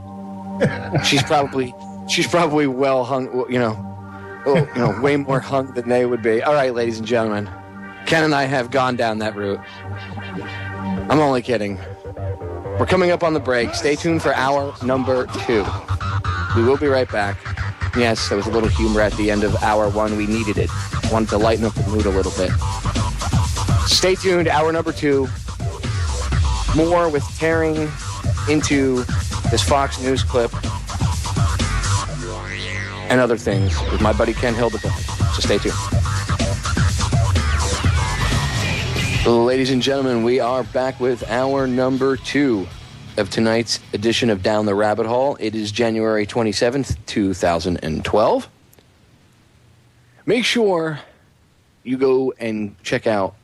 She's probably well hung. Way more hung than they would be. All right, ladies and gentlemen, Ken and I have gone down that route. I'm only kidding. We're coming up on the break. Stay tuned for hour number 2. We will be right back. Yes, there was a little humor at the end of hour 1. We needed it. Wanted to lighten up the mood a little bit. Stay tuned. Hour number 2. More with tearing into this Fox News clip and other things with my buddy Ken Hildebrand. So stay tuned. Ladies and gentlemen, we are back with hour number 2 of tonight's edition of Down the Rabbit Hole. It is January 27th, 2012. Make sure you go and check out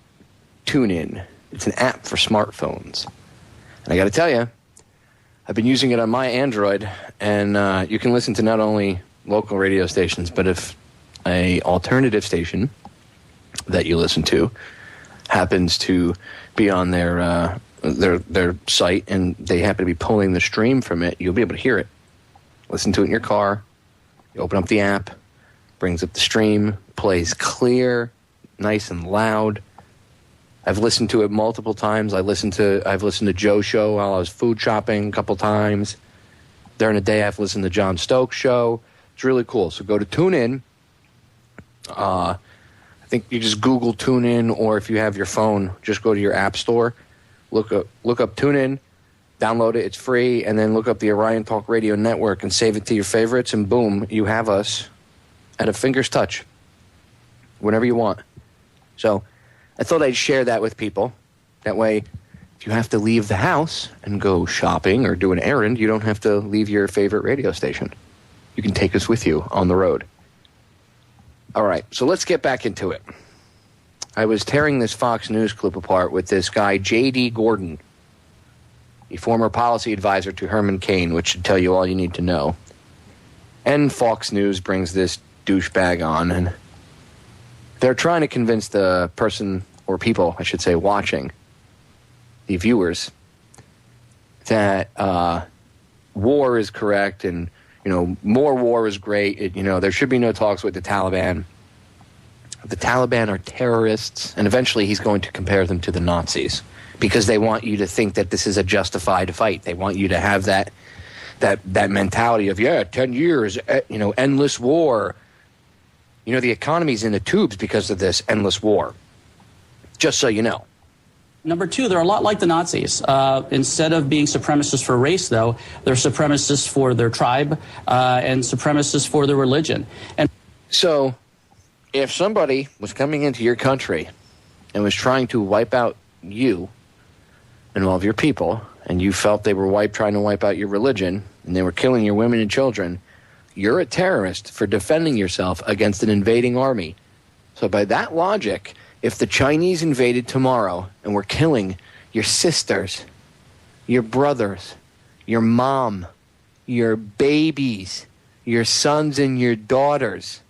TuneIn. It's an app for smartphones. And I got to tell you, I've been using it on my Android, and you can listen to not only local radio stations, but if a alternative station that you listen to happens to be on their site and they happen to be pulling the stream from it, you'll be able to hear it. Listen to it in your car. You open up the app, brings up the stream, plays clear, nice and loud. I've listened to it multiple times. I've listened to Joe's show while I was food shopping a couple times. During the day, I've listened to John Stokes' show. It's really cool. So go to TuneIn. I think you just Google TuneIn, or if you have your phone, just go to your app store, look up TuneIn, download it. It's free, and then look up the Orion Talk Radio Network and save it to your favorites, and boom, you have us at a finger's touch whenever you want. So I thought I'd share that with people. That way, if you have to leave the house and go shopping or do an errand, you don't have to leave your favorite radio station. You can take us with you on the road. All right, so let's get back into it. I was tearing this Fox News clip apart with this guy, J.D. Gordon, the former policy advisor to Herman Cain, which should tell you all you need to know. And Fox News brings this douchebag on, and they're trying to convince the person, or people, I should say, watching, the viewers, that war is correct and more war is great. There should be no talks with the Taliban. The Taliban are terrorists, and eventually he's going to compare them to the Nazis because they want you to think that this is a justified fight. They want you to have that mentality of 10 years, endless war. The economy's in the tubes because of this endless war. Just so you know. Number 2, they're a lot like the Nazis. Instead of being supremacists for race, though, they're supremacists for their tribe and supremacists for their religion. And so, if somebody was coming into your country and was trying to wipe out you and all of your people, and you felt they were trying to wipe out your religion, and they were killing your women and children, you're a terrorist for defending yourself against an invading army. So by that logic, if the Chinese invaded tomorrow and were killing your sisters, your brothers, your mom, your babies, your sons and your daughters,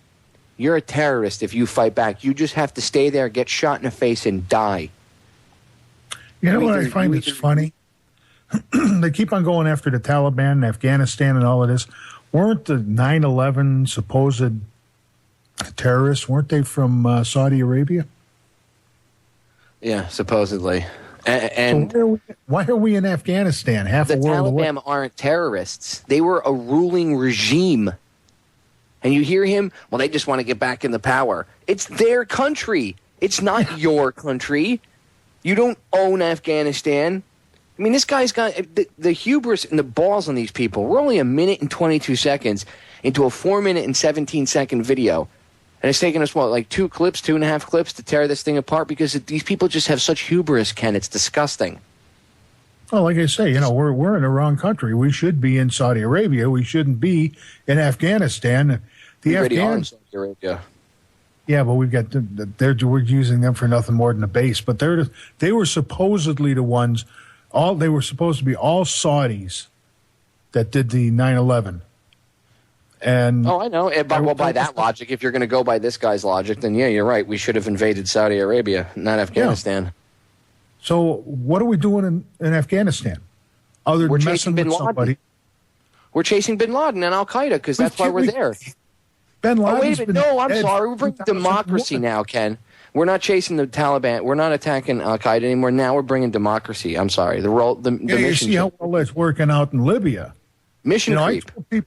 you're a terrorist if you fight back. You just have to stay there, get shot in the face, and die. You know what I find is funny? They keep on going after the Taliban and Afghanistan and all of this. Weren't the 9/11 supposed terrorists, weren't they from Saudi Arabia? Yeah, supposedly. And so why are we in Afghanistan? Half the a world away. Taliban aren't terrorists. They were a ruling regime. And you hear him, well, they just want to get back in the power. It's their country. It's not your country. You don't own Afghanistan. I mean, this guy's got the hubris and the balls on these people. We're only 1 minute and 22 seconds into a 4 minute and 17-second video. And it's taken us, what, like 2.5 clips to tear this thing apart because these people just have such hubris, Ken. It's disgusting. Well, like I say, we're in the wrong country. We should be in Saudi Arabia. We shouldn't be in Afghanistan. We already are in Saudi Arabia. Yeah, but we've got we're using them for nothing more than a base. But they were supposedly the ones. They were supposed to be all Saudis that did the 9/11. And I know. By that logic, if you're going to go by this guy's logic, then yeah, you're right. We should have invaded Saudi Arabia, not Afghanistan. Yeah. So what are we doing in Afghanistan? Other than messing with somebody? We're chasing Bin Laden and Al Qaeda because that's why we're there. Bin Laden. Wait a minute. No, I'm sorry. We're bringing democracy now, Ken. We're not chasing the Taliban. We're not attacking Al Qaeda anymore. Now we're bringing democracy. I'm sorry. The mission. You see how well that's working out in Libya. Mission creep.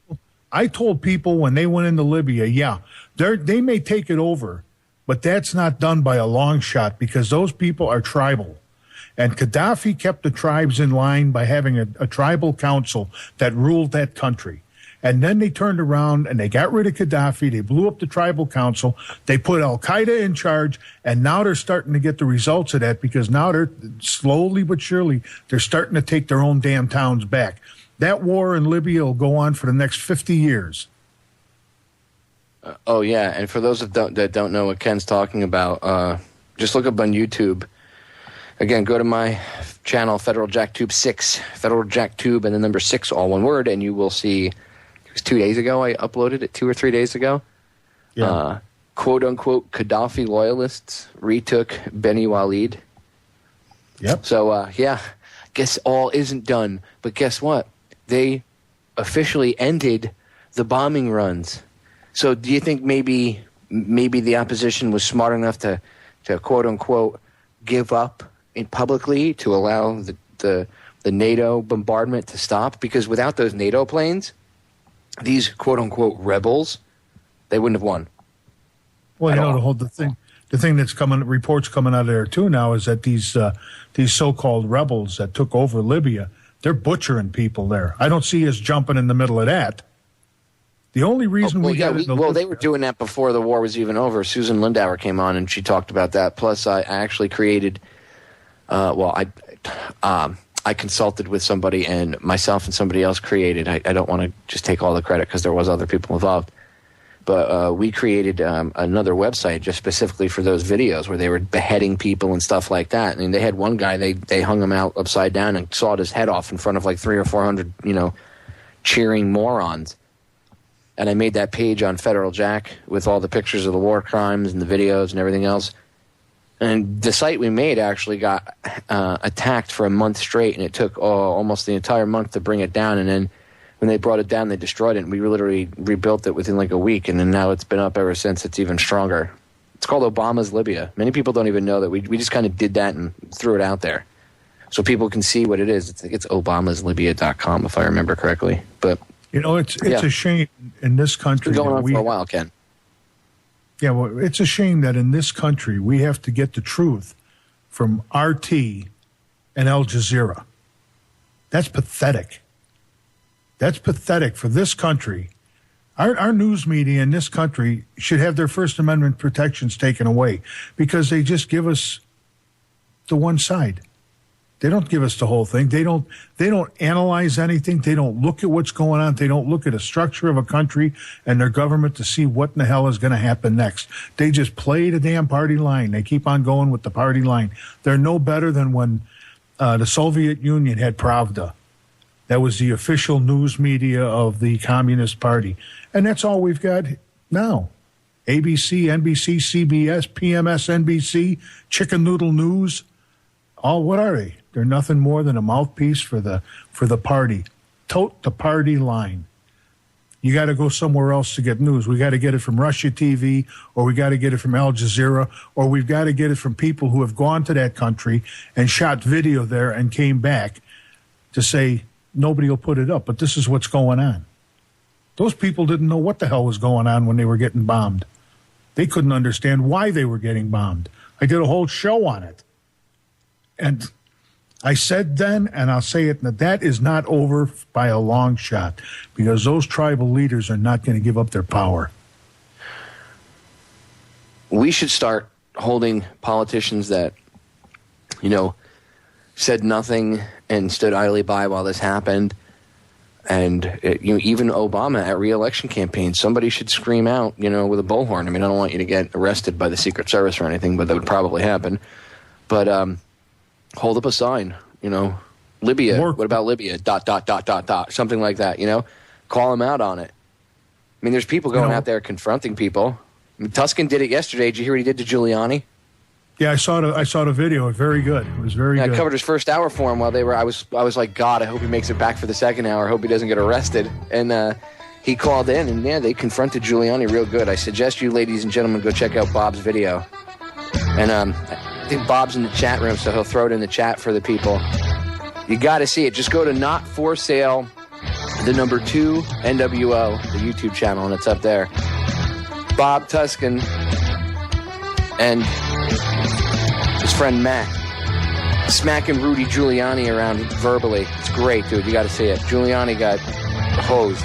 I told people when they went into Libya, they may take it over, but that's not done by a long shot because those people are tribal. And Gaddafi kept the tribes in line by having a tribal council that ruled that country. And then they turned around and they got rid of Gaddafi. They blew up the tribal council. They put Al Qaeda in charge. And now they're starting to get the results of that because now they're slowly but surely, they're starting to take their own damn towns back. That war in Libya will go on for the next 50 years. Yeah. And for those that don't know what Ken's talking about, just look up on YouTube. Again, go to my channel, Federal Jack Tube 6, Federal Jack Tube, and the number 6, all one word, and you will see, it was 2 days ago I uploaded it, 2 or 3 days ago. Yeah. Quote-unquote Gaddafi loyalists retook Beni Walid. Yep. So, guess all isn't done. But guess what? They officially ended the bombing runs. So do you think maybe the opposition was smart enough to quote-unquote give up publicly to allow the NATO bombardment to stop? Because without those NATO planes, these quote-unquote rebels, they wouldn't have won. Well, the thing that's reports coming out of there too now is that these so-called rebels that took over Libya, they're butchering people there. I don't see us jumping in the middle of that. The only reason they were doing that before the war was even over. Susan Lindauer came on and she talked about that. Plus, I actually created. I consulted with somebody, and myself and somebody else created. I don't want to just take all the credit because there was other people involved. But we created another website just specifically for those videos where they were beheading people and stuff like that. I mean, they had one guy, they hung him out upside down and sawed his head off in front of like 300 or 400, cheering morons. And I made that page on Federal Jack with all the pictures of the war crimes and the videos and everything else. And the site we made actually got attacked for a month straight, and it took almost the entire month to bring it down. And then when they brought it down, they destroyed it, and we literally rebuilt it within like a week. And then now it's been up ever since. It's even stronger. It's called Obama's Libya. Many people don't even know that we just kind of did that and threw it out there so people can see what it is. It's ObamasLibya.com, if I remember correctly. But it's a shame in this country. It's been going on for a while, Ken. Yeah, well, it's a shame that in this country we have to get the truth from RT and Al Jazeera. That's pathetic. That's pathetic for this country. Our news media in this country should have their First Amendment protections taken away because they just give us the one side. They don't give us the whole thing. They don't analyze anything. They don't look at what's going on. They don't look at the structure of a country and their government to see what in the hell is going to happen next. They just play the damn party line. They keep on going with the party line. They're no better than when the Soviet Union had Pravda. That was the official news media of the Communist Party. And that's all we've got now. ABC, NBC, CBS, PMS, NBC, Chicken Noodle News. What are they? They're nothing more than a mouthpiece for the party. Tote the party line. you got to go somewhere else to get news. We got to get it from Russia TV, or we got to get it from Al Jazeera, or we've got to get it from people who have gone to that country and shot video there and came back to say nobody will put it up. But this is what's going on. Those people didn't know what the hell was going on when they were getting bombed. They couldn't understand why they were getting bombed. I did a whole show on it. And I said then, and I'll say it, that is not over by a long shot, because those tribal leaders are not going to give up their power. We should start holding politicians that, said nothing and stood idly by while this happened. And even Obama at re-election campaign, somebody should scream out, with a bullhorn. I mean, I don't want you to get arrested by the Secret Service or anything, but that would probably happen. But hold up a sign, Libya. What about Libya? ... Something like that, Call them out on it. I mean, there's people going out there confronting people. I mean, Tuscan did it yesterday. Did you hear what he did to Giuliani? Yeah, I saw the video. It was very good. It was very good. I covered his first hour for him while they were. I was like, God, I hope he makes it back for the second hour. I hope he doesn't get arrested. And he called in, and they confronted Giuliani real good. I suggest you, ladies and gentlemen, go check out Bob's video. And I think Bob's in the chat room, so he'll throw it in the chat for the people. You got to see it. Just go to Not For Sale, the number 2 NWO, the YouTube channel, and it's up there. Bob Tuscan and his friend Matt smacking Rudy Giuliani around verbally. It's great, dude. You got to see it. Giuliani got hosed.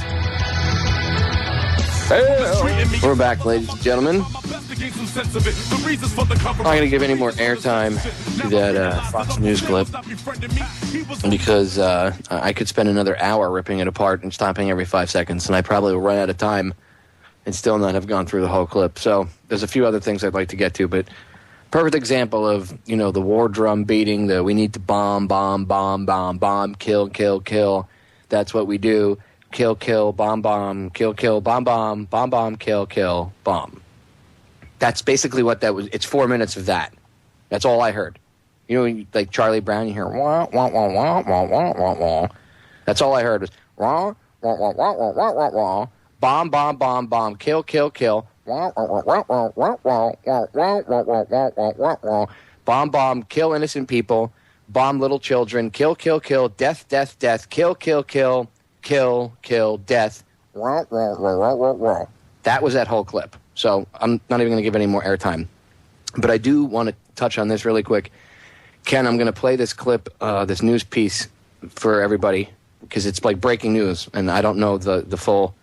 Hey, we're back, ladies and gentlemen. I'm not going to give any more airtime to that Fox News clip because I could spend another hour ripping it apart and stopping every 5 seconds, and I probably will run out of time and still not have gone through the whole clip. So there's a few other things I'd like to get to, but perfect example of, the war drum beating, the we need to bomb, kill, kill, kill. That's what we do. Kill, kill, bomb, kill, kill, bomb, kill, kill, bomb. That's basically what that was. It's 4 minutes of that. That's all I heard. Like Charlie Brown, you hear wah, wah, wah, wah, wah, wah, wah, wah. That's all I heard was wah, wah, wah, wah, wah, wah, wah, wah. Bomb, kill, kill, kill. Bomb, kill innocent people. Bomb little children. Kill, kill, kill. Death, death, death. Kill, kill, kill. Kill, kill, death. That was that whole clip. So I'm not even going to give any more airtime. But I do want to touch on this really quick. Ken, I'm going to play this clip, this news piece for everybody, because it's like breaking news, and I don't know the full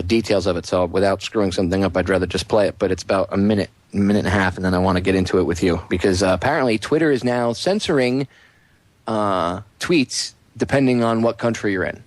details of it. So without screwing something up, I'd rather just play it. But it's about a minute and a half, and then I want to get into it with you. Because apparently Twitter is now censoring tweets depending on what country you're in.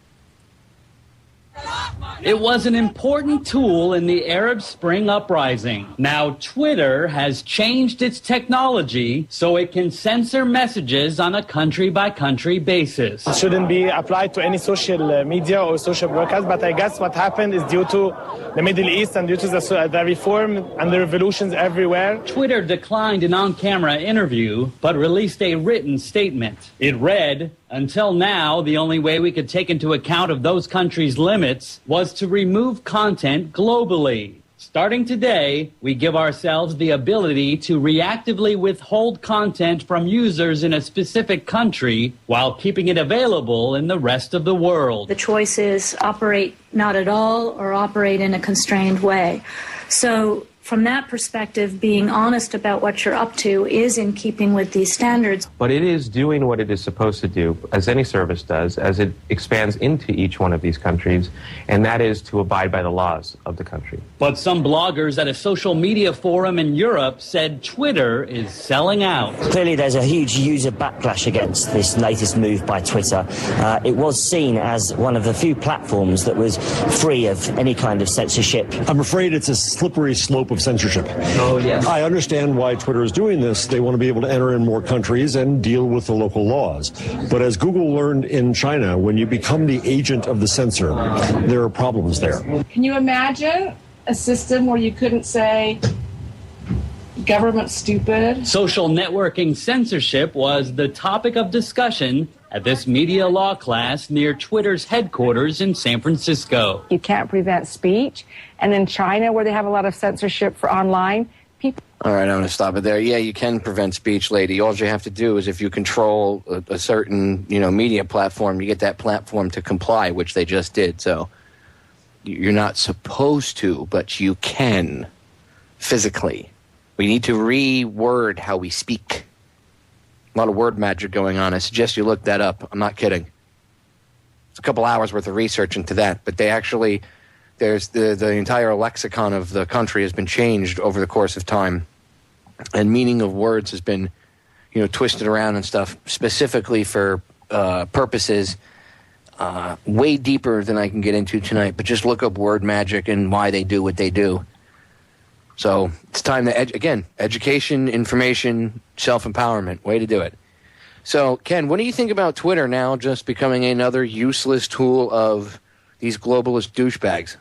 It was an important tool in the Arab Spring uprising. Now, Twitter has changed its technology so it can censor messages on a country-by-country basis. It shouldn't be applied to any social media or social broadcast, but I guess what happened is due to the Middle East and due to the reform and the revolutions everywhere. Twitter declined an on-camera interview, but released a written statement. It read, "Until now, the only way we could take into account of those countries' limits was to remove content globally. Starting today, we give ourselves the ability to reactively withhold content from users in a specific country while keeping it available in the rest of the world." The choice is operate not at all or operate in a constrained way. So from that perspective, being honest about what you're up to is in keeping with these standards. But it is doing what it is supposed to do, as any service does, as it expands into each one of these countries, and that is to abide by the laws of the country. But some bloggers at a social media forum in Europe said Twitter is selling out. Clearly there's a huge user backlash against this latest move by Twitter. It was seen as one of the few platforms that was free of any kind of censorship. I'm afraid it's a slippery slope of censorship. Oh, yes. I understand why Twitter is doing this. They want to be able to enter in more countries and deal with the local laws. But as Google learned in China, when you become the agent of the censor, there are problems there. Can you imagine a system where you couldn't say government stupid? Social networking censorship was the topic of discussion at this media law class near Twitter's headquarters in San Francisco. You can't prevent speech. And in China, where they have a lot of censorship for online, people... All right, I'm going to stop it there. Yeah, you can prevent speech, lady. All you have to do is if you control a certain, media platform, you get that platform to comply, which they just did. So you're not supposed to, but you can physically. We need to reword how we speak. A lot of word magic going on. I suggest you look that up. I'm not kidding. It's a couple hours worth of research into that, but they actually, there's the entire lexicon of the country has been changed over the course of time, and meaning of words has been, twisted around and stuff, specifically for purposes way deeper than I can get into tonight. But just look up word magic and why they do what they do. So it's time to, again, education, information, self-empowerment. Way to do it. So, Ken, what do you think about Twitter now just becoming another useless tool of these globalist douchebags?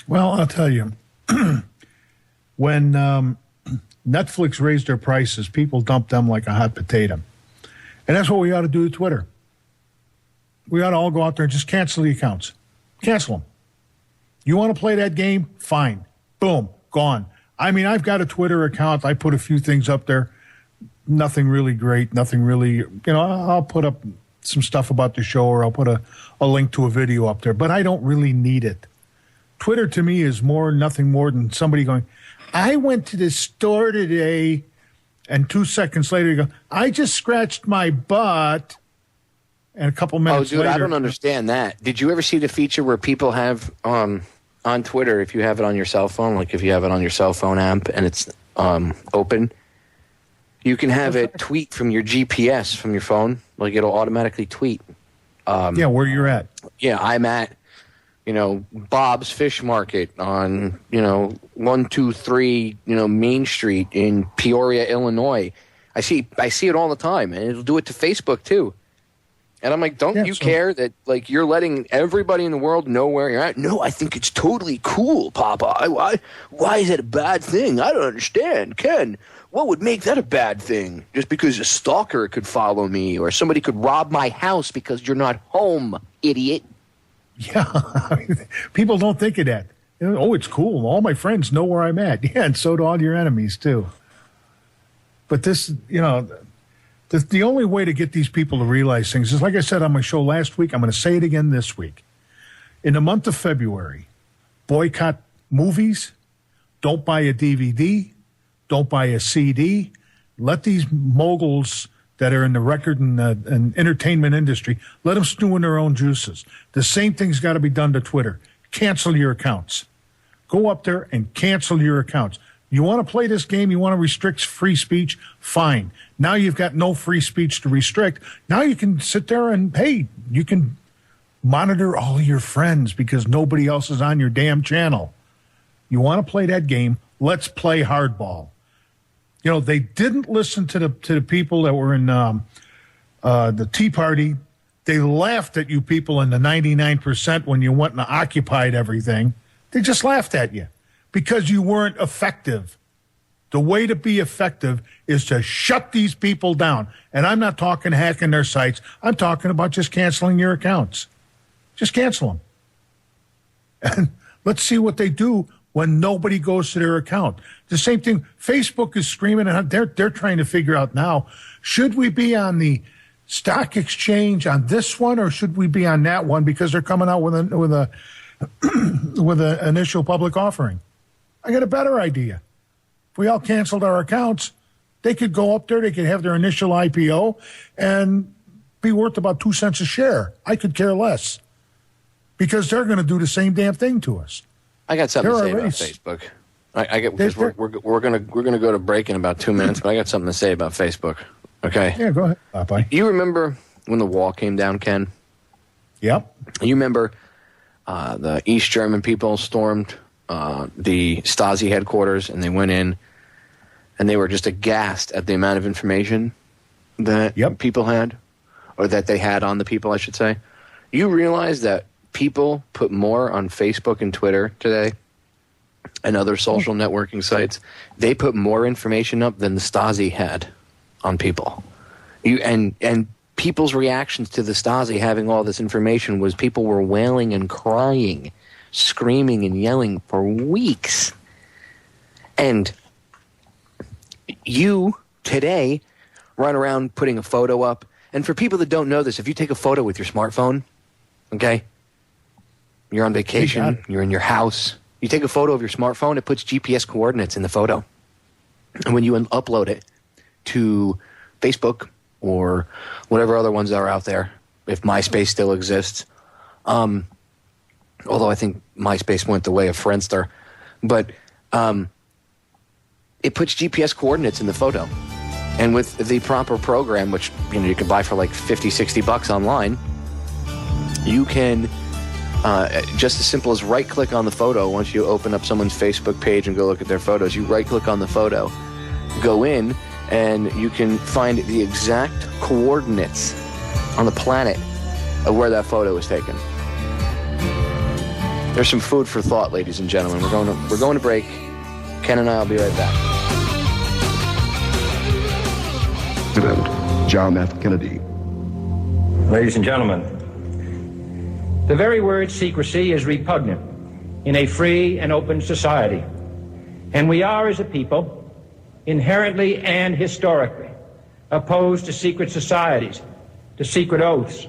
Well, I'll tell you, when Netflix raised their prices, people dumped them like a hot potato. And that's what we ought to do to Twitter. We ought to all go out there and just cancel the accounts. Cancel them. You want to play that game? Fine. Boom. Gone. I mean, I've got a Twitter account. I put a few things up there. Nothing really great. Nothing really, I'll put up some stuff about the show, or I'll put a link to a video up there, but I don't really need it. Twitter to me is nothing more than somebody going, I went to the store today, and 2 seconds later you go, I just scratched my butt, and a couple minutes later. I don't understand that. Did you ever see the feature where people have on Twitter, if you have it on your cell phone, like if you have it on your cell phone app and it's open, you can have it tweet from your GPS from your phone. Like it'll automatically tweet. Where you're at. Yeah, I'm at, Bob's Fish Market on, 123, Main Street in Peoria, Illinois. I see it all the time, and it'll do it to Facebook too. And I'm like, don't you care that, like, you're letting everybody in the world know where you're at? No, I think it's totally cool, Popeye. Why is it a bad thing? I don't understand. Ken, what would make that a bad thing? Just because a stalker could follow me or somebody could rob my house because you're not home, idiot. Yeah, people don't think of that. It's cool. All my friends know where I'm at. Yeah, and so do all your enemies, too. But this, the only way to get these people to realize things is, like I said on my show last week, I'm going to say it again this week. In the month of February, boycott movies, don't buy a DVD, don't buy a CD. Let these moguls that are in the record and entertainment industry, let them stew in their own juices. The same thing's got to be done to Twitter. Cancel your accounts. Go up there and cancel your accounts. You want to play this game? You want to restrict free speech? Fine. Now you've got no free speech to restrict. Now you can sit there and, hey, you can monitor all your friends because nobody else is on your damn channel. You want to play that game? Let's play hardball. They didn't listen to the people that were in the Tea Party. They laughed at you people in the 99% when you went and occupied everything. They just laughed at you. Because you weren't effective. The way to be effective is to shut these people down. And I'm not talking hacking their sites. I'm talking about just canceling your accounts. Just cancel them. And let's see what they do when nobody goes to their account. The same thing, Facebook is screaming, and they're trying to figure out now, should we be on the stock exchange on this one, or should we be on that one because they're coming out with a with an initial public offering? I got a better idea. If we all canceled our accounts, they could go up there, they could have their initial IPO and be worth about 2 cents a share. I could care less because they're going to do the same damn thing to us. I got something to say about Facebook. I get because we're gonna go to break in about 2 minutes, but I got something to say about Facebook. Okay. Yeah, go ahead, Popeye. You remember when the wall came down, Ken? Yep. You remember the East German people stormed the Stasi headquarters, and they went in, and they were just aghast at the amount of information that people had, or that they had on the people, I should say. You realize that people put more on Facebook and Twitter today and other social networking sites. They put more information up than the Stasi had on people. And people's reactions to the Stasi having all this information was people were wailing and crying, screaming and yelling for weeks. And you, today, run around putting a photo up. And for people that don't know this, if you take a photo with your smartphone, okay, you're on vacation, you're in your house, you take a photo of your smartphone, it puts GPS coordinates in the photo. And when you upload it to Facebook or whatever other ones are out there, if MySpace still exists, although I think MySpace went the way of Friendster, but it puts GPS coordinates in the photo. And with the proper program, which you can buy for like $50, $60 online, you can just as simple as right-click on the photo. Once you open up someone's Facebook page and go look at their photos, you right-click on the photo, go in, and you can find the exact coordinates on the planet of where that photo was taken. There's some food for thought, ladies and gentlemen. We're going to break. Ken and I will be right back. President John F. Kennedy. Ladies and gentlemen, the very word secrecy is repugnant in a free and open society. And we are, as a people, inherently and historically opposed to secret societies, to secret oaths,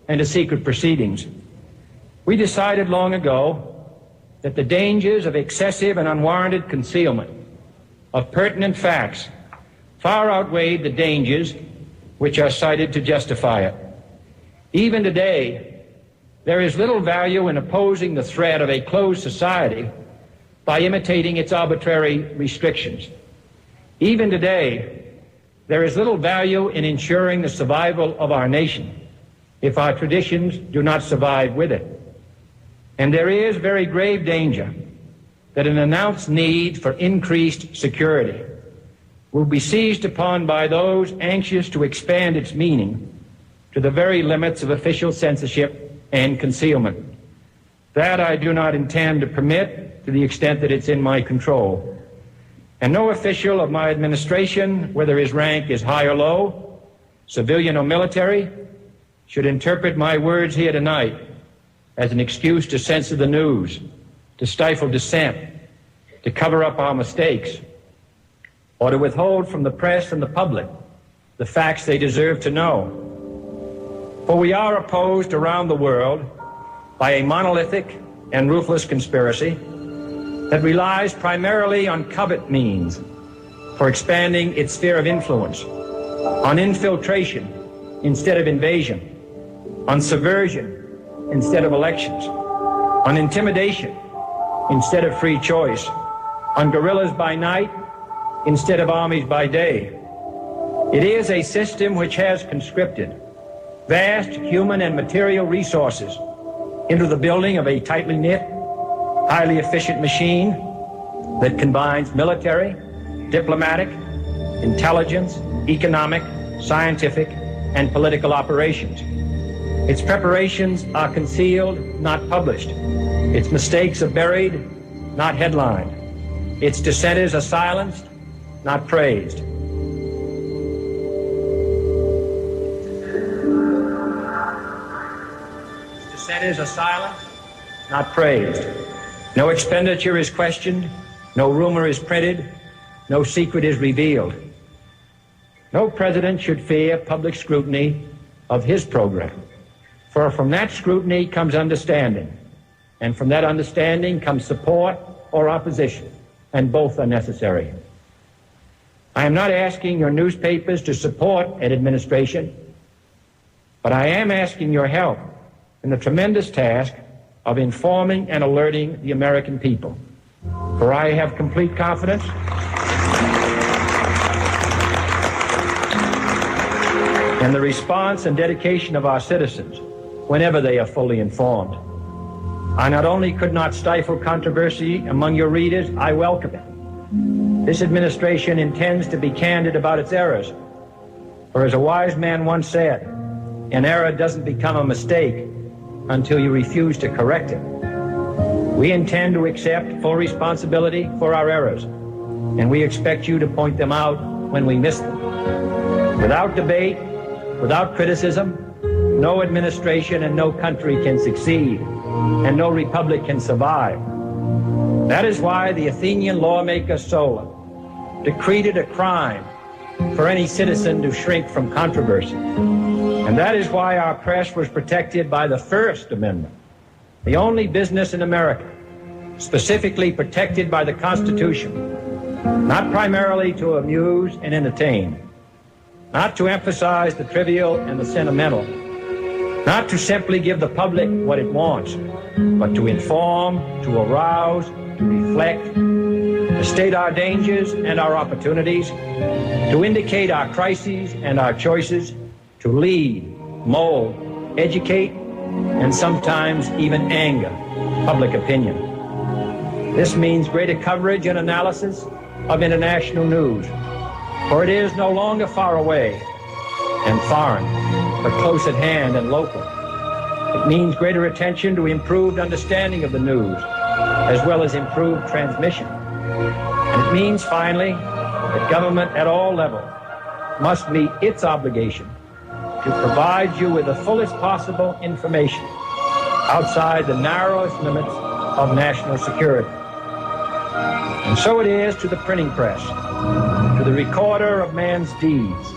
and to secret proceedings. We decided long ago that the dangers of excessive and unwarranted concealment of pertinent facts far outweighed the dangers which are cited to justify it. Even today, there is little value in opposing the threat of a closed society by imitating its arbitrary restrictions. Even today, there is little value in ensuring the survival of our nation if our traditions do not survive with it. And there is very grave danger that an announced need for increased security will be seized upon by those anxious to expand its meaning to the very limits of official censorship and concealment. That I do not intend to permit to the extent that it's in my control. And no official of my administration, whether his rank is high or low, civilian or military, should interpret my words here tonight as an excuse to censor the news, to stifle dissent, to cover up our mistakes, or to withhold from the press and the public the facts they deserve to know. For we are opposed around the world by a monolithic and ruthless conspiracy that relies primarily on covert means for expanding its sphere of influence, on infiltration instead of invasion, on subversion instead of elections, on intimidation instead of free choice, on guerrillas by night instead of armies by day. It is a system which has conscripted vast human and material resources into the building of a tightly knit, highly efficient machine that combines military, diplomatic, intelligence, economic, scientific, and political operations. Its preparations are concealed, not published. Its mistakes are buried, not headlined. Its dissenters are silenced, not praised. Dissenters are silent, not praised. No expenditure is questioned, no rumor is printed, no secret is revealed. No president should fear public scrutiny of his program, for from that scrutiny comes understanding, and from that understanding comes support or opposition, and both are necessary. I am not asking your newspapers to support an administration, but I am asking your help in the tremendous task of informing and alerting the American people. For I have complete confidence in the response and dedication of our citizens whenever they are fully informed. I not only could not stifle controversy among your readers, I welcome it. This administration intends to be candid about its errors. For as a wise man once said, an error doesn't become a mistake until you refuse to correct it. We intend to accept full responsibility for our errors, and we expect you to point them out when we miss them. Without debate, Without criticism, no administration and no country can succeed, and no republic can survive. That is why the Athenian lawmaker Solon decreed it a crime for any citizen to shrink from controversy. And that is why our press was protected by the First Amendment, the only business in America specifically protected by the Constitution, not primarily to amuse and entertain, not to emphasize the trivial and the sentimental, not to simply give the public what it wants, but to inform, to arouse, to reflect, to state our dangers and our opportunities, to indicate our crises and our choices, to lead, mold, educate, and sometimes even anger public opinion. This means greater coverage and analysis of international news, for it is no longer far away and foreign, but close at hand and local. It means greater attention to improved understanding of the news, as well as improved transmission. And it means, finally, that government at all levels must meet its obligation to provide you with the fullest possible information outside the narrowest limits of national security. And so it is to the printing press, to the recorder of man's deeds,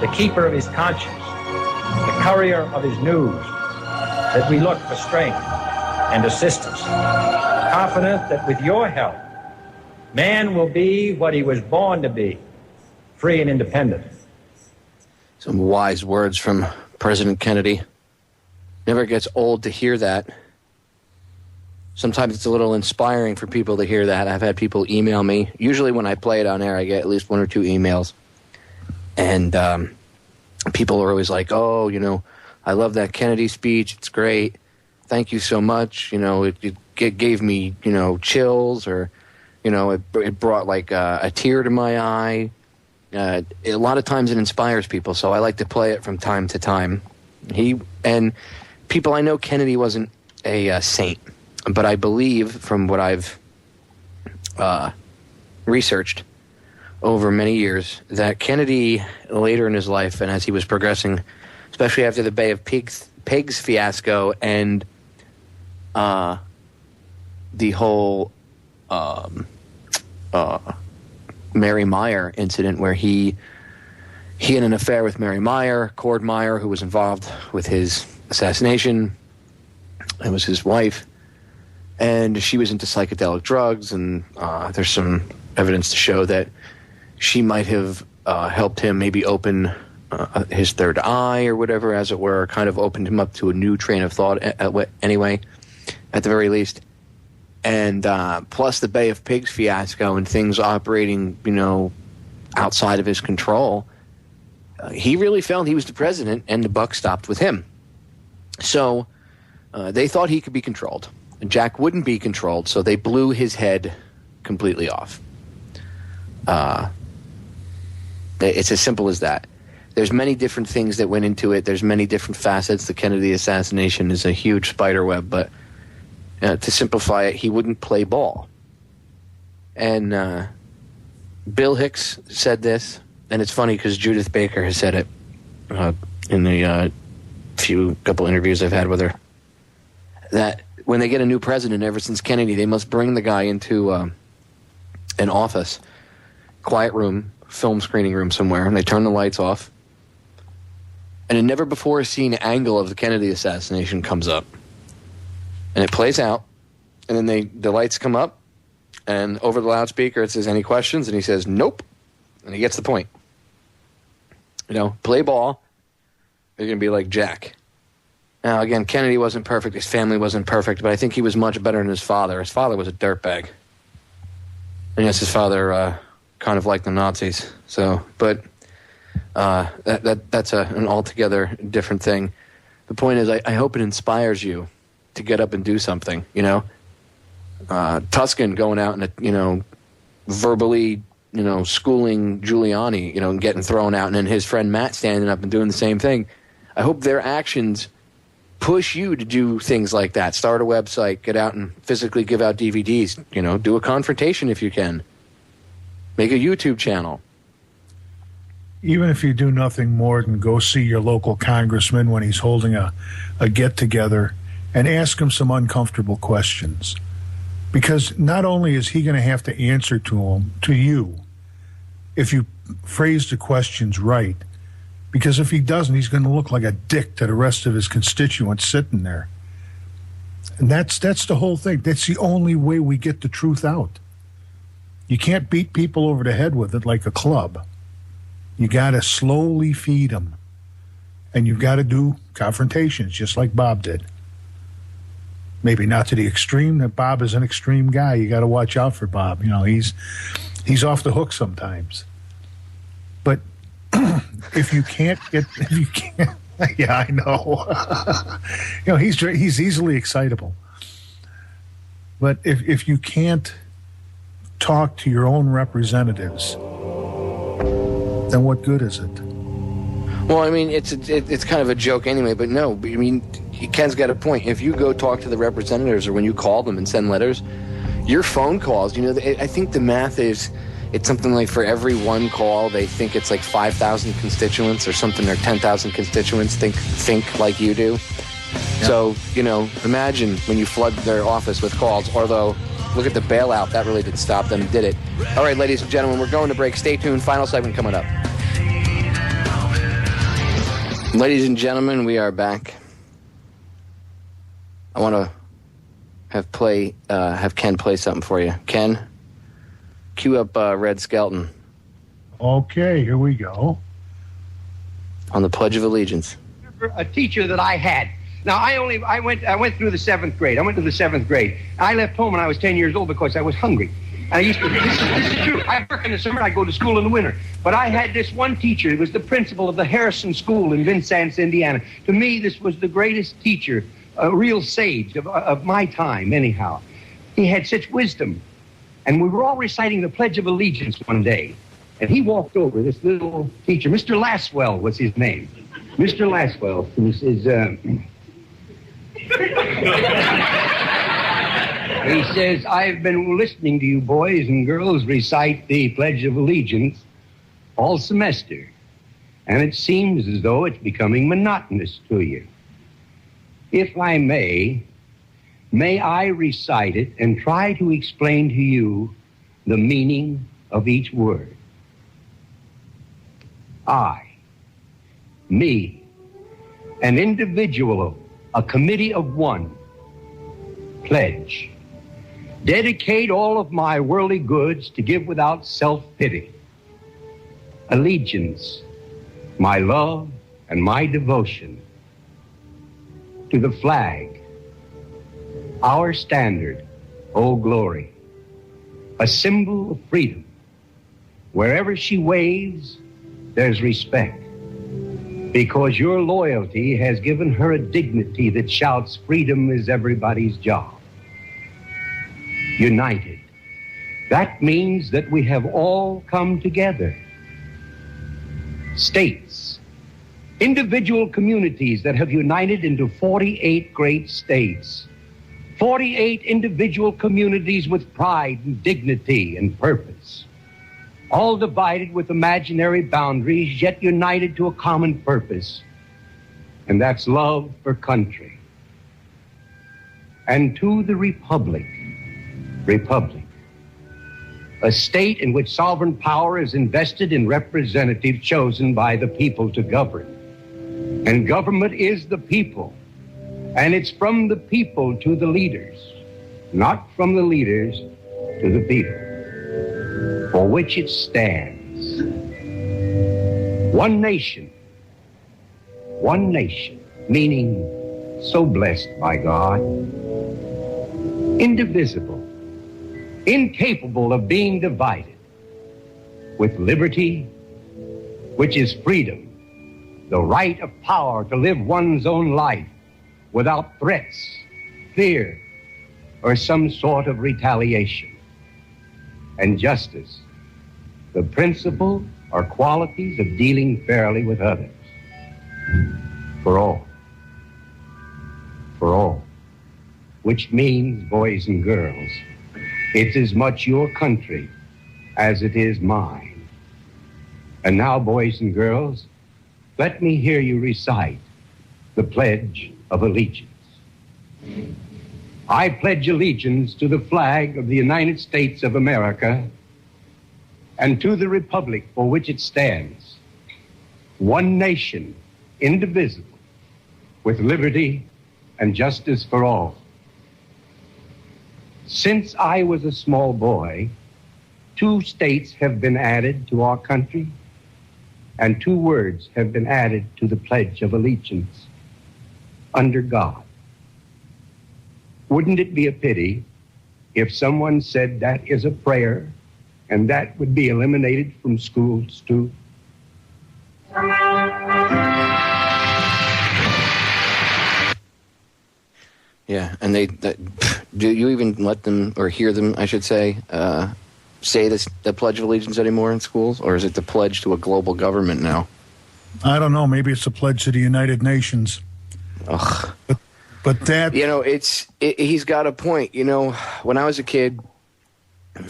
the keeper of his conscience, the courier of his news, that we look for strength and assistance, confident that with your help, man will be what he was born to be, free and independent. Some wise words from President Kennedy. Never gets old to hear that. Sometimes it's a little inspiring for people to hear that. I've had people email me. Usually when I play it on air, I get at least 1 or 2 emails. And people are always like, oh, you know, I love that Kennedy speech. It's great. Thank you so much. You know, it gave me, you know, chills, or, you know, it brought like a tear to my eye. A lot of times it inspires people, so I like to play it from time to time. People, I know Kennedy wasn't a saint, but I believe from what I've researched over many years that Kennedy, later in his life and as he was progressing, especially after the Bay of Pigs fiasco and the whole Mary Meyer incident, where he had an affair with Mary Meyer, Cord Meyer, who was involved with his assassination. It was his wife, and she was into psychedelic drugs, and there's some evidence to show that she might have helped him maybe open his third eye or whatever, as it were, kind of opened him up to a new train of thought anyway, at the very least. And plus the Bay of Pigs fiasco and things operating, you know, outside of his control, he really felt he was the president, and the buck stopped with him. So they thought he could be controlled. Jack wouldn't be controlled, so they blew his head completely off. It's as simple as that. There's many different things that went into it. There's many different facets. The Kennedy assassination is a huge spider web, but to simplify it, he wouldn't play ball. And Bill Hicks said this, and it's funny because Judith Baker has said it in the couple interviews I've had with her, that when they get a new president, ever since Kennedy, they must bring the guy into an office, quiet room, film screening room somewhere, and they turn the lights off, and a never-before-seen angle of the Kennedy assassination comes up. And it plays out, and then the lights come up, and over the loudspeaker it says, "Any questions?" And he says, "Nope." And he gets the point. You know, play ball, you're going to be like Jack. Now, again, Kennedy wasn't perfect, his family wasn't perfect, but I think he was much better than his father. His father was a dirtbag. And yes, his father kind of liked the Nazis. So, but that's an altogether different thing. The point is, I hope it inspires you to get up and do something, you know. Tuscan going out and, you know, verbally, you know, schooling Giuliani, you know, and getting thrown out, and then his friend Matt standing up and doing the same thing. I hope their actions push you to do things like that. Start a website, get out and physically give out DVDs, you know, do a confrontation if you can. Make a YouTube channel. even if you do nothing more than go see your local congressman when he's holding a get-together and ask him some uncomfortable questions. Because not only is he going to have to answer to you, if you phrase the questions right, because if he doesn't, he's going to look like a dick to the rest of his constituents sitting there. And that's the whole thing. That's the only way we get the truth out. You can't beat people over the head with it like a club. You got to slowly feed them. And you've got to do confrontations, just like Bob did. Maybe not to the extreme. That Bob is an extreme guy. You got to watch out for Bob. You know, he's off the hook sometimes. But if you can't, yeah, I know. You know, he's easily excitable. But if you can't talk to your own representatives, then what good is it? Well, I mean, it's kind of a joke anyway, but no, I mean, Ken's got a point. If you go talk to the representatives or when you call them and send letters, your phone calls, you know, I think the math is, it's something like for every one call, they think it's like 5,000 constituents or something, or 10,000 constituents think like you do. Yep. So, you know, imagine when you flood their office with calls, although look at the bailout, that really did stop them, did it. All right, ladies and gentlemen, we're going to break. Stay tuned. Final segment coming up. Ladies and gentlemen, we are back. I want to have Ken play something for you. Ken, cue up Red Skelton. Okay, here we go. On the Pledge of Allegiance. A teacher that I had. Now, I went through the 7th grade. I went to the 7th grade. I left home when I was 10 years old because I was hungry. And I used to, this is true. I work in the summer, I go to school in the winter. But I had this one teacher, he was the principal of the Harrison School in Vincennes, Indiana. To me, this was the greatest teacher, a real sage of my time, anyhow. He had such wisdom. And we were all reciting the Pledge of Allegiance one day. And he walked over, this little teacher, Mr. Laswell was his name. Mr. Laswell, he says, he says, I've been listening to you boys and girls recite the Pledge of Allegiance all semester, and it seems as though it's becoming monotonous to you. If I may I recite it and try to explain to you the meaning of each word. I, me, an individual, a committee of one, pledge. Dedicate all of my worldly goods to give without self-pity. Allegiance, my love and my devotion. To the flag, our standard, oh glory. A symbol of freedom. Wherever she waves, there's respect. Because your loyalty has given her a dignity that shouts, freedom is everybody's job. United. That means that we have all come together. States, individual communities that have united into 48 great states. 48 individual communities with pride and dignity and purpose. All divided with imaginary boundaries, yet united to a common purpose. And that's love for country. And to the republic, a state in which sovereign power is invested in representatives chosen by the people to govern. And government is the people. And it's from the people to the leaders, not from the leaders to the people, for which it stands. One nation, meaning so blessed by God, indivisible, incapable of being divided, with liberty, which is freedom, the right of power to live one's own life without threats, fear, or some sort of retaliation. And justice, the principle or qualities of dealing fairly with others. For all, which means, boys and girls, it's as much your country as it is mine. And now, boys and girls, let me hear you recite the Pledge of Allegiance. I pledge allegiance to the flag of the United States of America and to the republic for which it stands, one nation, indivisible, with liberty and justice for all. Since I was a small boy, 2 states have been added to our country, and 2 words have been added to the Pledge of Allegiance: under God. Wouldn't it be a pity if someone said that is a prayer and that would be eliminated from schools too? Yeah, and do you even let them, or hear them, I should say this, the Pledge of Allegiance anymore in schools? Or is it the pledge to a global government now? I don't know. Maybe it's a pledge to the United Nations. Ugh. But that... You know, he's got a point. You know, when I was a kid,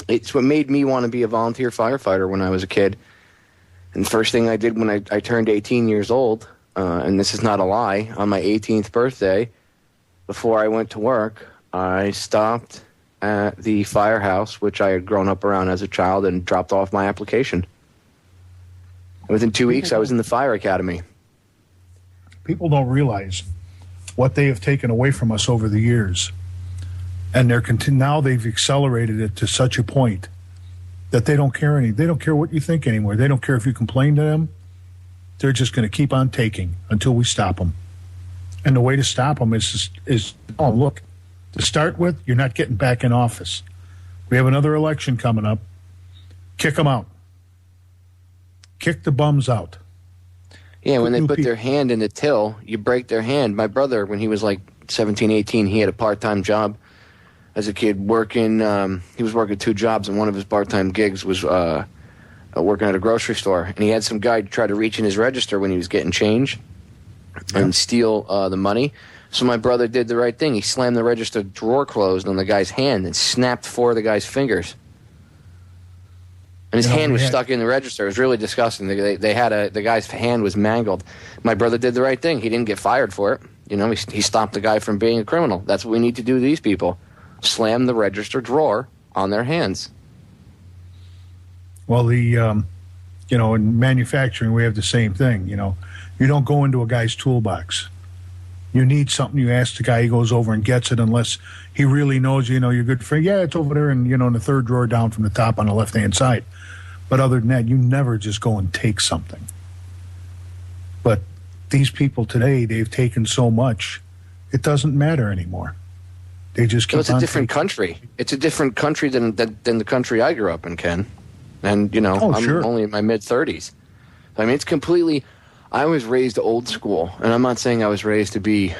it's what made me want to be a volunteer firefighter when I was a kid. And the first thing I did when I turned 18 years old, and this is not a lie, on my 18th birthday, before I went to work, I stopped at the firehouse, which I had grown up around as a child, and dropped off my application. And within 2 weeks, I was in the fire academy. People don't realize what they have taken away from us over the years. And now they've accelerated it to such a point that they don't care they don't care what you think anymore. They don't care if you complain to them. They're just going to keep on taking until we stop them. And the way to stop them is oh, look, to start with, you're not getting back in office. We have another election coming up. Kick them out. Kick the bums out. Yeah, when they put their hand in the till, you break their hand. My brother, when he was like 17, 18, he had a part-time job as a kid working. He was working 2 jobs, and one of his part-time gigs was working at a grocery store. And he had some guy try to reach in his register when he was getting change and steal the money. So my brother did the right thing. He slammed the register drawer closed on the guy's hand and snapped 4 of the guy's fingers. And his hand was stuck in the register. It was really disgusting. The guy's hand was mangled. My brother did the right thing. He didn't get fired for it. You know, he stopped the guy from being a criminal. That's what we need to do to these people. Slam the register drawer on their hands. Well, in manufacturing, we have the same thing. You know, you don't go into a guy's toolbox. You need something, you ask the guy, he goes over and gets it, unless he really knows, you're good for, yeah, it's over there and, in the 3rd drawer down from the top on the left-hand side. But other than that, you never just go and take something. But these people today, they've taken so much, it doesn't matter anymore. They just keep on. It's a different country. It's a different country than the country I grew up in, Ken. And, I'm only in my mid-30s. I mean, it's completely... I was raised old school, and I'm not saying I was raised to be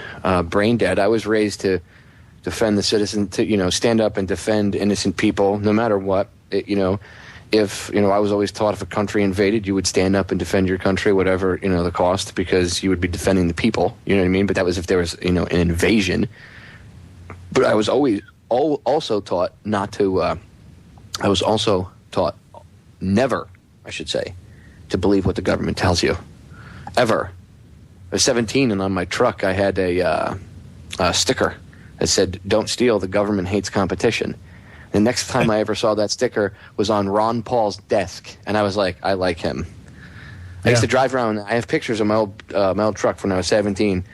brain dead. I was raised to defend the citizen, to stand up and defend innocent people, no matter what. I was always taught if a country invaded, you would stand up and defend your country, whatever the cost, because you would be defending the people. You know what I mean? But that was if there was an invasion. But I was also taught not to. I was also taught never, I should say, to believe what the government tells you. Ever. I was 17, and on my truck I had a sticker that said, "Don't steal, the government hates competition." The next time I ever saw that sticker was on Ron Paul's desk, and I was like, I like him. I used to drive around. I have pictures of my old truck when I was 17,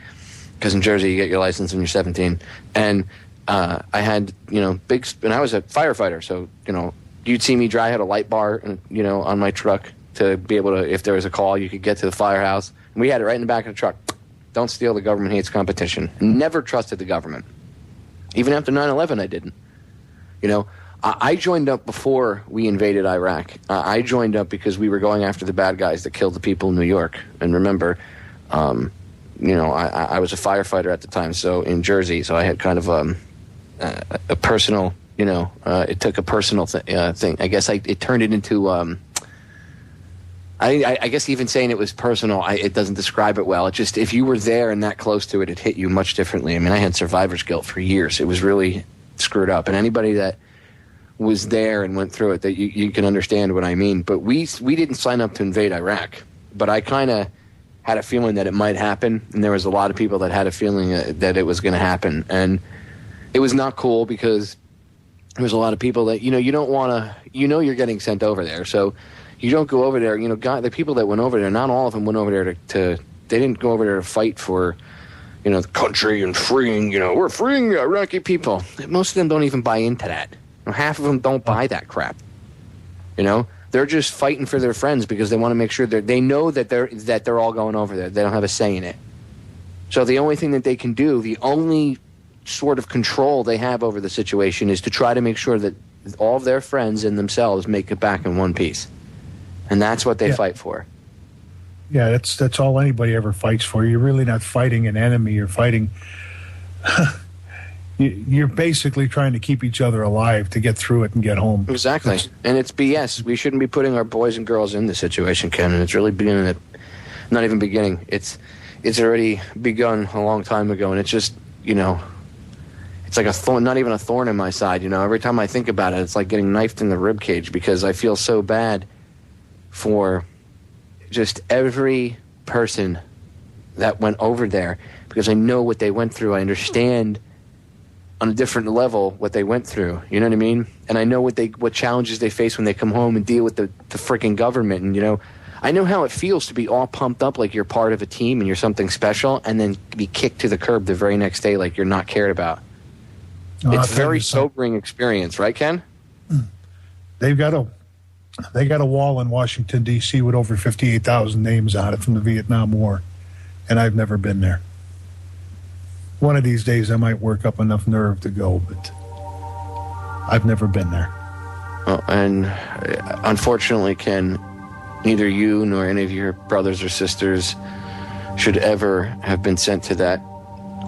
because in Jersey you get your license when you're 17. And I had, big, and I was a firefighter, so, you'd see me drive. I had a light bar, on my truck, to be able to, if there was a call, you could get to the firehouse. And we had it right in the back of the truck. Don't steal, the government hates competition. Never trusted the government. Even after 9/11, I didn't. I joined up before we invaded Iraq. I joined up because we were going after the bad guys that killed the people in New York. And remember, I was a firefighter at the time, so in Jersey, so I had kind of a personal, it took a personal thing. I guess it turned it into... I guess even saying it was personal, it doesn't describe it well. It just, if you were there and that close to it, it hit you much differently. I mean, I had survivor's guilt for years. It was really screwed up. And anybody that was there and went through it that you can understand what I mean. But we didn't sign up to invade Iraq. But I kind of had a feeling that it might happen, and there was a lot of people that had a feeling that it was going to happen. And it was not cool because there was a lot of people that, you don't want to, you're getting sent over there. So you don't go over there. The people that went over there, not all of them went over there they didn't go over there to fight for, the country and freeing, we're freeing Iraqi people. Most of them don't even buy into that. Half of them don't buy that crap. They're just fighting for their friends because they want to make sure they know that they're all going over there. They don't have a say in it. So the only thing that they can do, the only sort of control they have over the situation is to try to make sure that all of their friends and themselves make it back in one piece. And that's what they fight for. Yeah, that's all anybody ever fights for. You're really not fighting an enemy. You're fighting... You're basically trying to keep each other alive to get through it and get home. Exactly. And it's BS. We shouldn't be putting our boys and girls in this situation, Ken. And it's really beginning not even beginning. It's already begun a long time ago. And it's just, it's like a thorn, not even a thorn in my side. Every time I think about it, it's like getting knifed in the rib cage because I feel so bad for just every person that went over there because I know what they went through. I understand on a different level what they went through, you know what I mean? And I know what challenges they face when they come home and deal with the freaking government. And, I know how it feels to be all pumped up like you're part of a team and you're something special and then be kicked to the curb the very next day like you're not cared about. It's a very sobering experience, right, Ken? They got a wall in Washington, D.C. with over 58,000 names on it from the Vietnam War, and I've never been there. One of these days I might work up enough nerve to go, but I've never been there. Oh, and unfortunately, Ken, neither you nor any of your brothers or sisters should ever have been sent to that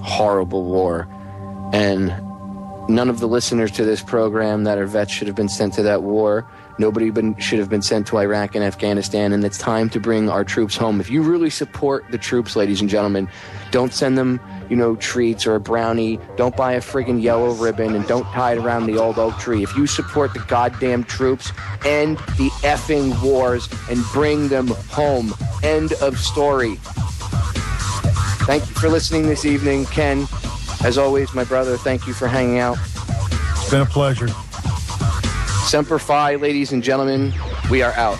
horrible war. And none of the listeners to this program that are vets should have been sent to that war. Nobody should have been sent to Iraq and Afghanistan, and it's time to bring our troops home. If you really support the troops, ladies and gentlemen, don't send them, treats or a brownie. Don't buy a friggin' yellow ribbon and don't tie it around the old oak tree. If you support the goddamn troops, end the effing wars and bring them home. End of story. Thank you for listening this evening, Ken. As always, my brother, thank you for hanging out. It's been a pleasure. Semper Fi, ladies and gentlemen. We are out.